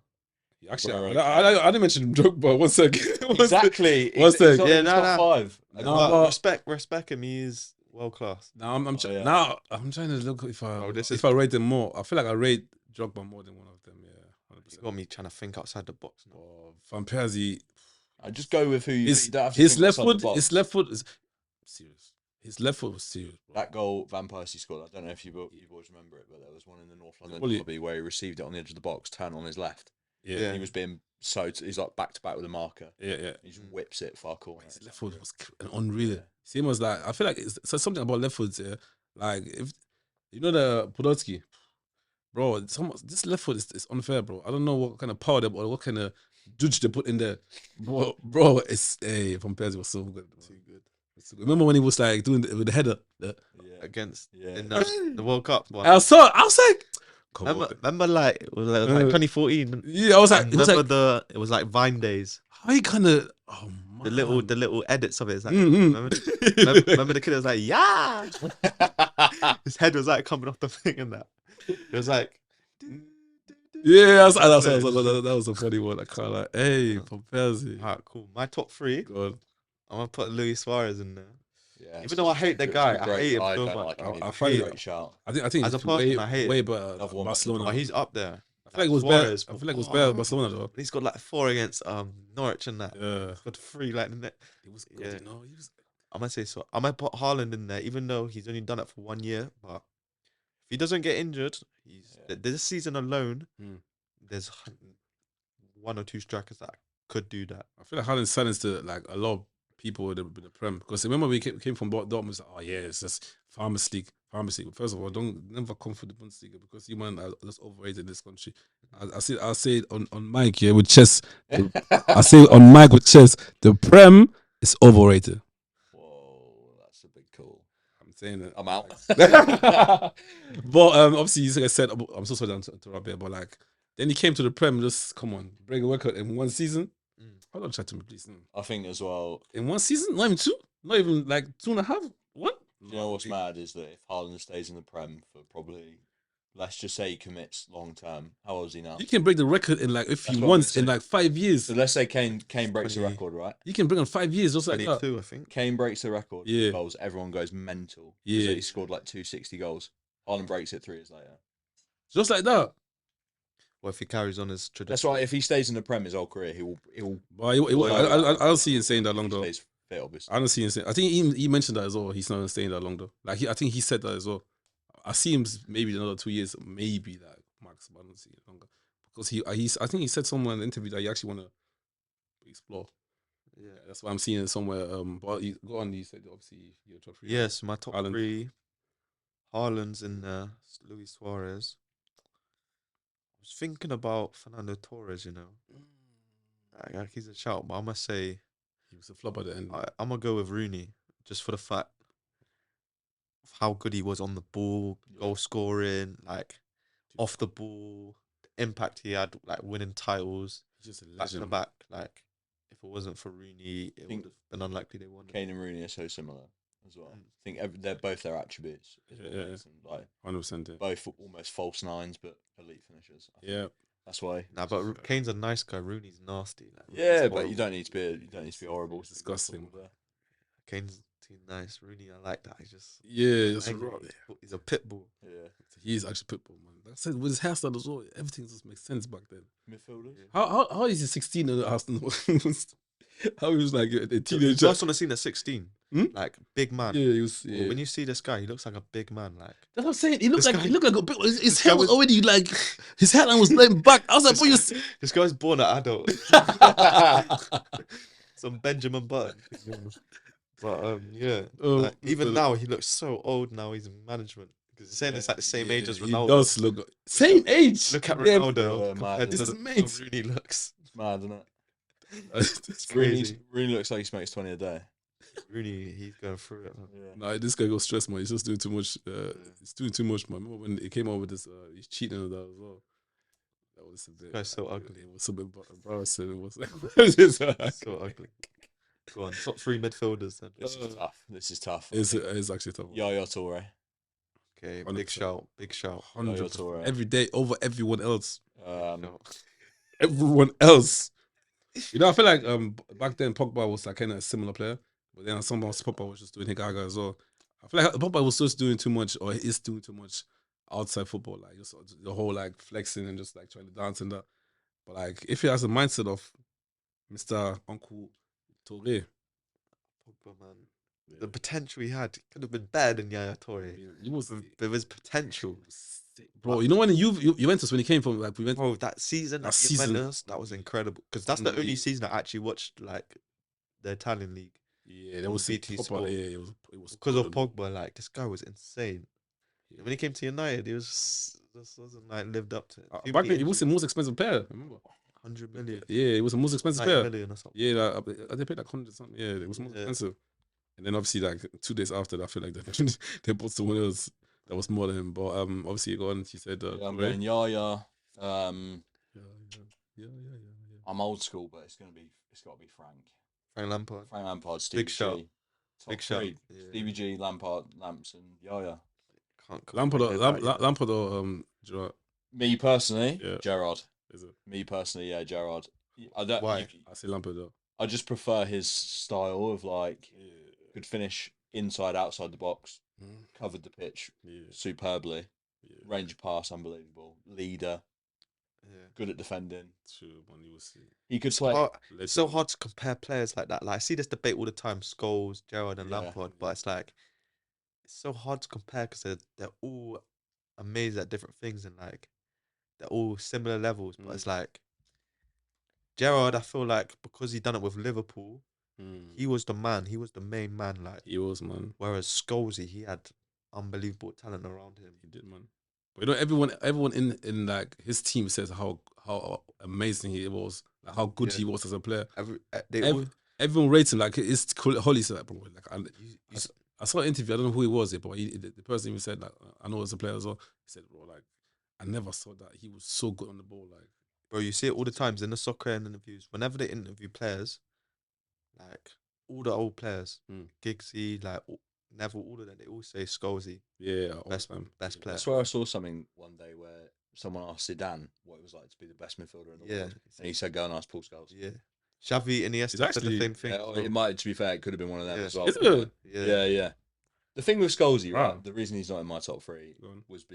Actually, Aguero, I didn't mention Drogba. One sec. Exactly. One sec. Yeah, no, top no. 5. No, Respect him. He is world class. Now I'm yeah. now I'm trying to look if I rate them more. I feel like I rate Drogba more than one of them. Yeah, You got me trying to think outside the box now. Van Persie. I just go with who you His, you don't have to his think left outside the foot. box. His left foot is serious. His left foot was serious. Bro. That goal Van Persie scored, I don't know if you boys remember it, but there was one in the North London Bully. derby where he received it on the edge of the box, turned on his left. Yeah, Yeah. He was being he's like back to back with a marker. yeah. He just whips it far corner. His left foot was unreal. Same as like I feel like it's something about left foots. Yeah, like if you know the Podolski, bro. This left foot is unfair, bro. I don't know what kind of power they or what kind of judge they put in there, bro. It's Van Persie was so good. Bro. Too good. Remember when he was like doing with the header? Against Yeah. in the World Cup one. I was like, come on. Remember like it was like 2014. Yeah, I was like, And it was like, it was like Vine days. how you kind of, oh man. The little edits of it. It's like Mhm. remember the kid was like, yeah. His head was like coming off the thing and that. It was like Yeah, that was a funny one. I can't like, hey, Van Persie. alright, cool. My top 3, God. I'm gonna put Luis Suarez in there. Yeah, Even though I hate the it's guy, a I great- hate him I so don't much. like him. I He's find a it- great shout. I think As it's a person, way, I hate it. way better Another one Barcelona. Oh, he's up there. I feel like it was better. Suarez, I feel like it was better Barcelona though. He's got like 4 against Norwich and that. Yeah, He's got 3 like in the net. it was good. Yeah. You know, he was. I'm gonna say so. I might put Haaland in there, even though he's only done it for 1 year. But if he doesn't get injured, this season alone, there's 1 or 2 strikers that could do that. I feel like Haaland silenced like a lot of people with the Prem because remember we came from Dortmund. Was like, oh yeah, it's just Farmers League. First of all, don't never come for the Bundesliga because you man are just overrated in this country. I'll say it on mic here with chess. I say it on mic with chess. The Prem is overrated. Whoa, that's a big call. I'm saying it. I'm out. But obviously, like I said, I'm so sorry to interrupt here, but like then he came to the Prem. Just come on, break a record in 1 season. I don't try to please. I think as well, In 1 season, not even 2, not even like 2.5. What? you know what's mad is that if Haaland stays in the Prem for probably, let's just say he commits long term. How old is he now? You can break the record in like if That's he what I'm wants gonna in like 5 years. So let's say Kane breaks the 20. record, right? You can bring on 5 years just like that. 22, I think. Kane breaks the record for Yeah. goals. Everyone goes mental. Yeah. He scored like 260 goals. Haaland breaks it 3 years later. Just like that. Well, if he carries on his That's trajectory. right. If he stays in the Prem his whole career, he will. But I don't see him staying that long He though. stays fit, obviously. I don't see him staying. I think he mentioned that as well. He's not staying that long though. Like I think he said that as well. I see him maybe another 2 years, maybe that max, but I don't see it longer because I think he said somewhere in the interview that he actually want to explore. Yeah. That's why I'm seeing it somewhere. But go on. You said obviously your top three. Yes, my top Haaland. 3. Haaland's in Luis Suarez. I was thinking about Fernando Torres, you know. Like he's a shout, but I must say He was a flop at the end. I'm gonna go with Rooney just for the fact of how good he was on the ball, goal scoring, like off the ball, the impact he had, like winning titles He's just a back to legend. back. Like if it wasn't for Rooney, it would have been unlikely they won. Kane and Rooney are so similar as well. Mm. I think they're both their attributes. Is what Yeah. makes them, like 100%. both almost false nines, but elite finishers. I think Yeah. that's why. Nah, but Kane's a nice guy. Rooney's nasty. Like, Yeah, Rooney's but horrible. you don't need to be horrible. It's disgusting. Kane's too nice. Rooney, I like that. He's just Yeah, it's angry. He's a pit bull. Yeah, he is actually pitbull, man. Like I said, with his hairstyle as well, everything just makes sense back then. midfielders. How is he 16 and Arsenal? How he was like a He teenager? first on the scene at 16. Hmm? Like big man. Yeah, he was. Well, Yeah. when you see this guy, he looks like a big man. Like That's what I'm saying. He looked This like guy- he looked like a big. His this hair guy was was- already like his hairline was laying back. I was like, "Boy, this guy's born an adult. Some Benjamin Button. But yeah, like, even now he looks so old. Now he's in management because he's saying it's like the same age as He Ronaldo. does look same age. Look at Yeah, Ronaldo Yeah, compared mad. to This the is mate. Rooney looks. It's mad, isn't it? It's crazy. Rooney looks like he smokes 20 a day. Rooney, he's going through it. Man. Yeah. Nah, this guy got stressed, man. He's just doing too much. He's doing too much, man. Remember when he came out with this? He's cheating on that as well. That was a bit. guy's so ugly. It was a bit embarrassing. It was. It's So ugly. Go on, top 3 midfielders then. This is tough. This is tough. It's actually tough. Yaya Toure. Okay, 100%. big shout, big shout. 100 Toure. every day over everyone else. No. Everyone else. You know, I feel like back then Pogba was like kind of a similar player, but then somehow Pogba was just doing Higaga as well. I feel like Pogba was just doing too much, or is doing too much outside football, like just the whole like flexing and just like trying to dance and that. But like, if he has a mindset of Mr. Uncle Toure, Pogba, man. The potential he had could have been better than Yaya Toure. he was There was potential. bro. You know when Juventus when he came from like we went. Bro, that season, That at season- Juventus, that was incredible. Because that's the only season I actually watched like the Italian league. Yeah, there was BT proper. Sport. Yeah, it was Because of good. Pogba, like this guy was insane. Yeah. When he came to United, he was just wasn't like lived up to it. Too Back many then, he was the injuries. most expensive player. Remember? 100 million. Yeah, he was the most expensive 90 player. million or something. Yeah, like, they paid like 100 something. Yeah, it was more Yeah. expensive. And then obviously like 2 days after that, I feel like they bought someone else that was more than him. But obviously you go on. She said, Yeah, I'm Toure. going Yaya. Yeah. I'm old school, but it's got to be Frank. Frank Lampard. Frank Lampard, Stevie Big shout. G. Top Big shout. three. Yeah. Stevie G, Lampard, Lamps, and Yaya. Can't Lampard, complain about it. Lampard, Gerrard, Me personally, Yeah. Gerard. is it? Me personally, yeah, Gerard. I don't. Why? I say Lampard though. I just prefer his style of like could finish inside, outside the box, covered the pitch Yeah. superbly, Yeah. range of pass unbelievable, leader, Yeah. good at defending. True, man. You was He could play. It's so hard to compare players like that. Like I see this debate all the time: Scholes, Gerrard, and Yeah. Lampard. But it's like it's so hard to compare because they're all amazing at different things and like they're all similar levels. But it's like Gerrard, I feel like because he done it with Liverpool, he was the man. He was the main man. Like He was, man. whereas Scholes, he had unbelievable talent around him. He did, man. But you know, everyone in like his team says how amazing he was, like, how good Yeah. he was as a player. Everyone Everyone rates him like it's Holly said, like, bro. Like you I saw an interview. I don't know who he was, but the person even said like I know as a player as well. He said, bro, like I never saw that he was so good on the ball. Like Bro, you see it all the times in the soccer and interviews. Whenever they interview players, like all the old players, Giggsy, like Neville, all of them, they all say Scholesy, yeah, all best the time. best player. I swear I saw something one day where someone asked Zidane what it was like to be the best midfielder in the Yeah. world, and he said, "Go and ask Paul Scholes." Yeah, Xavi and Iniesta said actually- the same thing. Yeah, it might. To be fair, it could have been one of them Yeah. as well. Is it? Yeah. The thing with Scholesy, right? Wow. The reason he's not in my top three Go on. would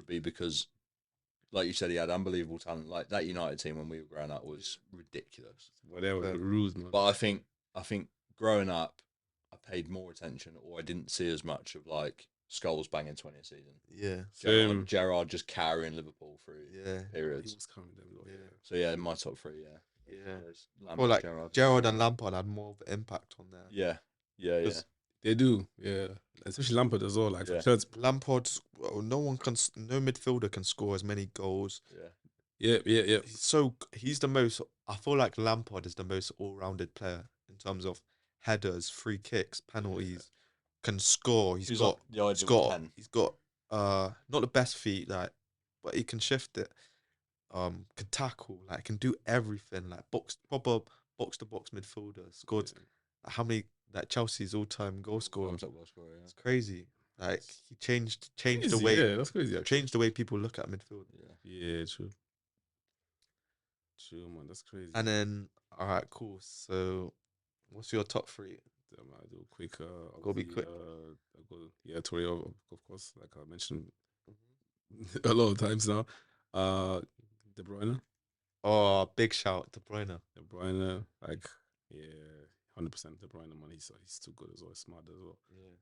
be because like you said, he had unbelievable talent. Like that United team when we were growing up was ridiculous. Whatever the rules, man. But I think growing up, I paid more attention, or I didn't see as much of like Scholes banging 20 a season. Yeah. Gerrard just carrying Liverpool through periods. He was carrying them. So yeah, my top three. Well, like Gerrard and Lampard had more of an impact on there. Yeah. They do, especially Lampard as well. Like Lampard, no midfielder can score as many goals. Yeah. He's the most. I feel like Lampard is the most all-rounded player in terms of headers, free kicks, penalties. Can score. He's got not the best feet, like, but he can shift it. Can tackle, like, can do everything. Like proper box to box midfielder. Scored how many? Like Chelsea's all-time goal scorer. It's crazy. Like he changed the way. Yeah, that's crazy. Changed the way people look at midfield. Yeah, true. True, man. That's crazy. And then, all right, cool. So, what's your top three? I'll do a quick. Go be quick. Torreira, of course, like I mentioned a lot of times now. De Bruyne. Oh, big shout, De Bruyne. De Bruyne, like 100% De Bruyne, man. He's too good as well. Smart as well. Yeah.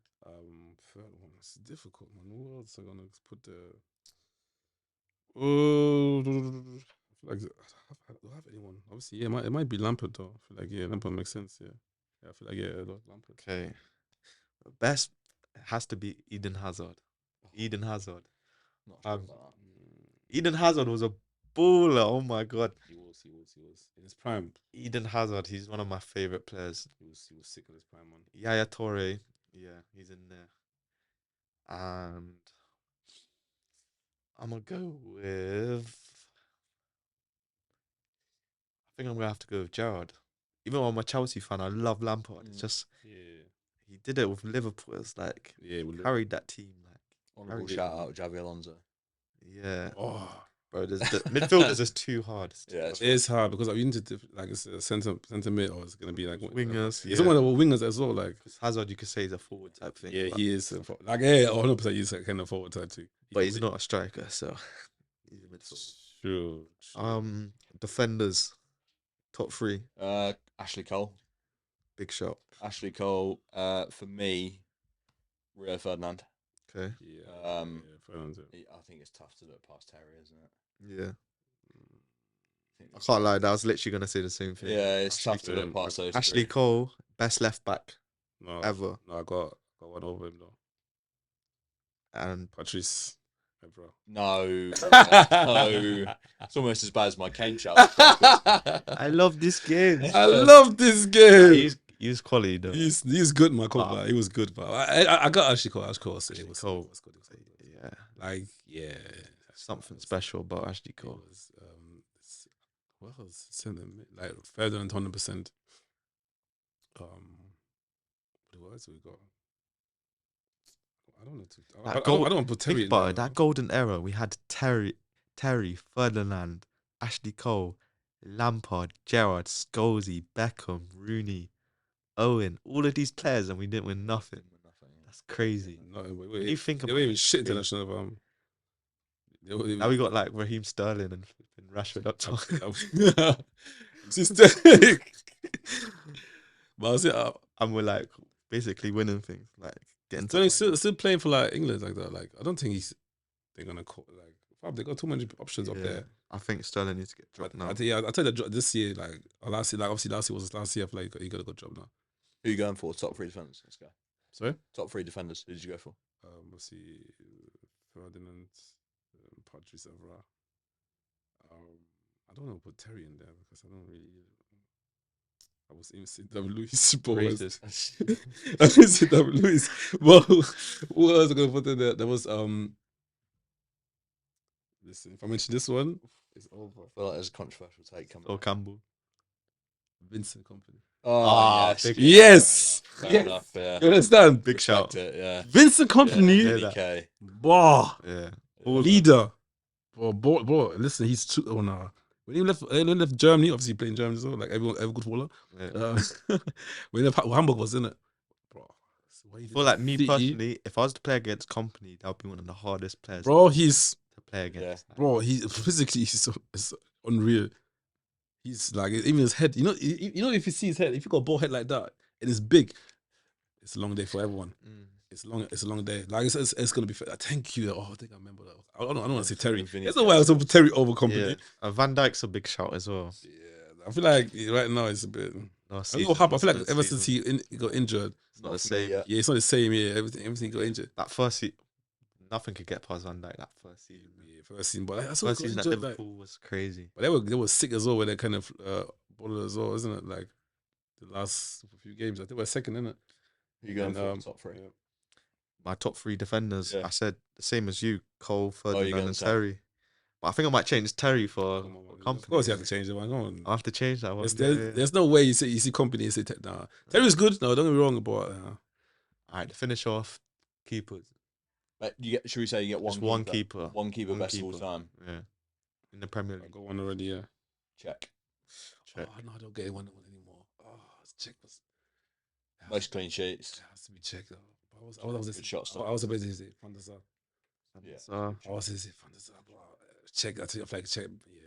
Third one, it's difficult, man. Who else are gonna put the? Oh, I feel like do I have anyone? Obviously, it might be Lampard though. I feel like Lampard makes sense. I feel like Lampard. Okay. Best has to be Eden Hazard. Eden Hazard. Not sure about that. Eden Hazard was a baller. Oh my god. He was in his prime. Eden Hazard. He's one of my favorite players. He was sick in his prime, man. Yaya Toure. Yeah, he's in there. And I'm gonna go with. I think I'm gonna have to go with Gerrard. Even though I'm a Chelsea fan, I love Lampard. It's just he did it with Liverpool. It's like carried that team. Like honorable shout out Javi Alonso. Yeah. Oh, bro, the midfield is just too hard. It's hard because you need to like it's a centre mid, or it's gonna be like wingers. It's one of the wingers as well. Like Hazard, you could say he's a forward type thing. Yeah, he is. Like 100%, he's a kind of forward type too. But he's not a striker, so he's a midfielder. True. Defenders, top three. Ashley Cole. Big shot. Ashley Cole. For me, Rio Ferdinand. Okay. Yeah. Ferdinand. I think it's tough to look past Terry, isn't it? Yeah. I can't lie. I was literally gonna say the same thing. Yeah, it's tough to look past those. Ashley Cole, best left back ever. No, I got one over him though. And Patrice. Bro. No, it's almost as bad as my Kane shout. I love this game. I love this game. He's quality though. He's good, my Cole. He was good, but I got Ashley Cole. It was good. Yeah, like something special about Ashley Cole. What else? Like Ferdinand 100%. What else we got? I don't know. I don't want to put Terry. Think about it. That golden era. We had Terry, Ferdinand, Ashley Cole, Lampard, Gerrard, Scholesy, Beckham, Rooney, Owen. All of these players, and we didn't win nothing. That's crazy. No, when you think about even shit international. Now we got like Raheem Sterling and Rashford up top. But I was and we're like basically winning things, like getting. Sterling still playing for like England like that. Like I don't think they're gonna call like. They got too many options up there. I think Sterling needs to get dropped now. I tell you that this year, like last year, like obviously last year was his last year. I feel like he got a good job now. Who are you going for? Top three defenders. Let's go. Sorry. Top three defenders. Who did you go for? Let's see, Ferdinand, Patrice Evra. I don't know, put Terry in there because I don't really. I was even saying David Luiz, I didn't say David Luiz. Well, what else I gonna put in there? There was Listen, if I mention this one, it's over. I feel like there's a controversial take coming. Or Campbell. Vincent Kompany. Oh, yes. Fair enough, yeah. You understand? Big shout. Yeah. Vincent Kompany. Yeah, Wow. Yeah. Leader. Bro, listen, he's too. Oh no. When he left Germany, obviously playing Germany as well, like every good baller. Yeah. When he left Hamburg was in it, bro. I feel like me personally, if I was to play against Company, that would be one of the hardest players. Bro, he's play against. Bro, he physically it's unreal. He's like even his head. You know, if you see his head, if you got a bald head like that and it's big, it's a long day for everyone. It's a long day. Like it's gonna be. Thank you. Oh, I think I remember that. I don't want to say Terry. There's no way I was over Terry over company. Yeah. Van Dijk's a big shout as well. Yeah, I feel like right now it's a bit. I don't know what happened. I feel like ever since he got injured, it's not the same. Yeah, it's not the same. Yeah, everything got injured. That first season, nothing could get past Van Dijk. That first season. Yeah, first season, but that's first season at Liverpool was crazy. But they were sick as well. Where they kind of balled as well, isn't it? Like the last few games, I think we're second, isn't it? Who you going for top three? Yeah. My top three defenders. Yeah. I said the same as you, Cole, you're Ferdinand, going and Sam. Terry. But I think I might change Terry for company. Of course, you have to change it. Man. Come on. I have to change that one. There's no way you see company and say nah. Terry's good. No, don't get me wrong, but All right, to finish off, keepers. But should we say you get Just one keeper. One keeper best of all time. Yeah, in the Premier I League. got one already. Yeah. Check. Oh no, I don't get one anymore. Oh, check was Most clean sheets. It has to be checked. I was Good shot stop. I was about to say Van der Sar. Yeah. I was going to say Van der Sar, but check. I think like check. Yeah.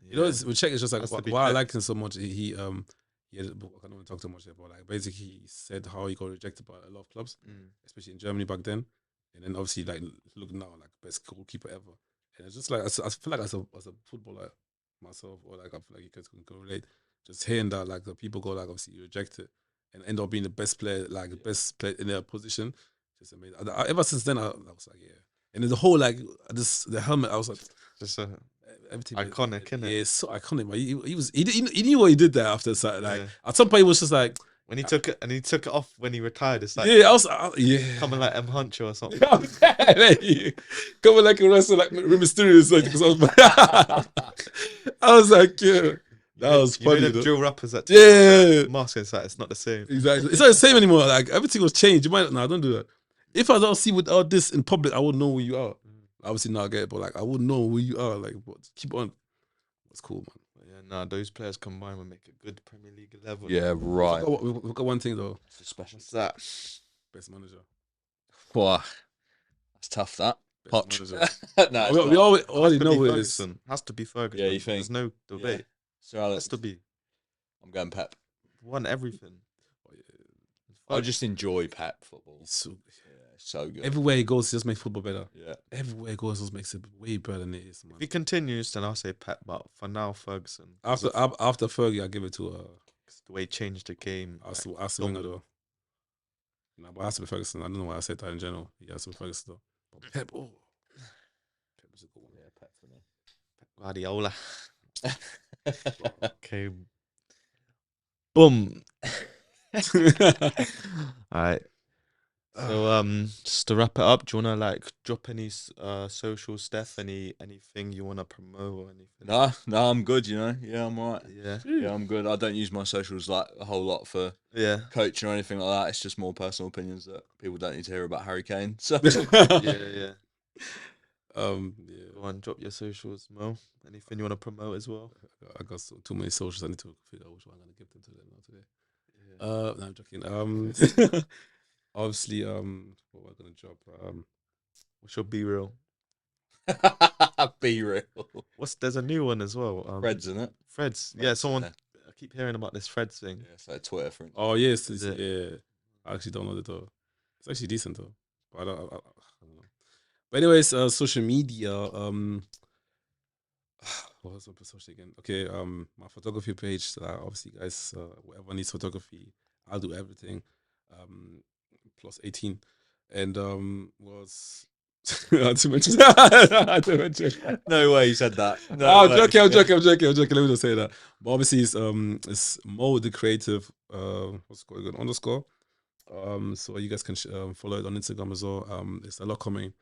You know, with check, it's just like why I like him so much. He had a book. I don't want to talk too much about. Like basically, he said how he got rejected by a lot of clubs, especially in Germany back then. And then obviously, like look now, like best goalkeeper ever. And it's just like I feel like as a footballer myself, or like I feel like you guys can relate. Just hearing that, like the people go like obviously you reject it and end up being the best player, like the best player in their position. Just amazing. Ever since then, I was like, yeah. And then the whole like the helmet, I was like, just everything iconic, innit? Yeah, it's so iconic. But he knew what he did there after. So, like at some point, he was just like. When he took it off when he retired, it's like I was coming like M Huncho or something. Coming like a wrestler, like Mysterious. Because I was like, yeah, that was funny. You know the drill rappers that mask inside. It's not the same. Exactly, it's not the same anymore. Like everything was changed. You might don't do that. If I don't see without this in public, I would know who you are. Obviously not get it, but like I would know who you are. Like, but keep on. It's cool, man. Those players combined will make a good Premier League level. Yeah, right. We've got one thing though. It's special. What's that? Best manager. Wow, that's tough. That Poch. No, we already know who it is. Has to be Ferguson. Yeah, you think? There's no debate. So Alex, has to be. I'm going Pep. Won everything. I just enjoy Pep football. He's so good. Everywhere he goes, he just makes football better. Yeah. Everywhere he goes, he just makes it way better than it is, man. If he continues, then I'll say Pep, but for now, Ferguson. After Fergie, I give it to the way he changed the game. Arsene Wenger though. No, but it has to be Ferguson. I don't know why I said that in general. He has to be Ferguson though. But Pep, Pep is a good one. Yeah, Pep for me. Guardiola. Okay. Boom. All right. So just to wrap it up, do you wanna like drop any social stuff, anything you wanna promote or anything? No, I'm good. You know, yeah, I'm alright. Yeah, I'm good. I don't use my socials like a whole lot for coaching or anything like that. It's just more personal opinions that people don't need to hear about Harry Kane. So yeah. Go on, drop your socials, Mo. Anything you wanna promote as well? I got too many socials. I need to figure out which one I'm gonna give them to them today. No, I'm joking. Obviously, what am I gonna drop? What's your Be Real? Be real. There's a new one as well. Fred's in it. Fred's. Yeah, someone. I keep hearing about this Fred's thing. Yeah, it's like Twitter, for instance. Oh yes, yeah. I actually don't know it though. It's actually decent though. But I don't know. But anyways, social media. What was my social again? Okay, my photography page. Obviously, guys, whoever needs photography, I'll do everything. Plus 18, and was too much. No way you said that. No, I'm joking. Let me just say that. But obviously, it's Mo the Creative. What's it called? Underscore. So you guys can follow it on Instagram as well. There's a lot coming.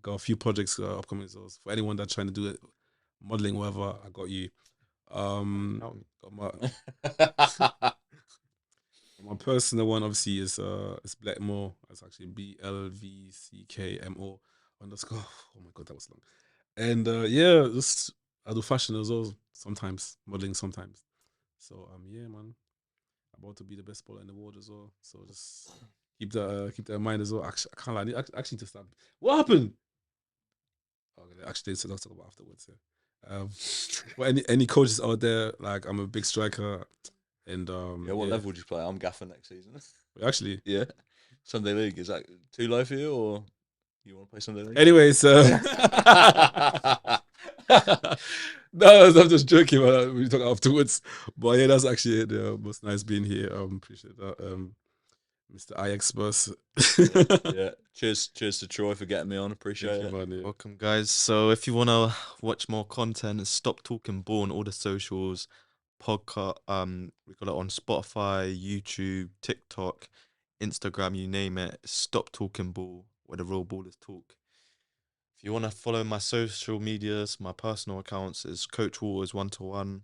Got a few projects upcoming as well. For anyone that's trying to do it, modeling, whatever, I got you. Got my personal one obviously is Blackmore. It's actually BLVCKMO _. Oh my god, that was long. And just I do fashion as well sometimes, modeling sometimes. So yeah, man, I'm about to be the best baller in the world as well. So just keep that in mind as well. Actually, I can't lie. I actually need to stop. What happened? Oh Actually, so let's talk about afterwards. Yeah. Well, any coaches out there? Like, I'm a big striker, and Yeah, what level would you play? I'm gaffer next season. Actually, Yeah. Sunday League, is that too low for you, or you want to play Sunday League? anyways, no, I'm just joking. We talk afterwards. But yeah, that's actually it. Most nice being here. Appreciate that. Mr. Ajax boss. Yeah. Cheers to Troy for getting me on. Appreciate it. Man, yeah. Welcome, guys. So if you want to watch more content, Stop Talking Ball on all the socials, podcast. We got it on Spotify, YouTube, TikTok, Instagram, you name it. Stop Talking Ball, where the real ballers talk. If you want to follow my social medias, my personal accounts is Coach Waters 1-to-1,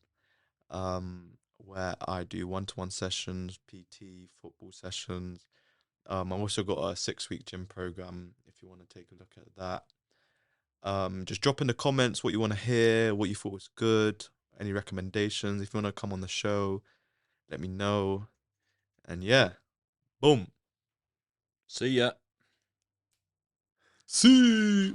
where I do 1-to-1 sessions, PT, football sessions. I've also got a 6-week gym program if you want to take a look at that. Just drop in the comments what you want to hear, what you thought was good, any recommendations. If you want to come on the show, let me know. And yeah, boom. See ya. See.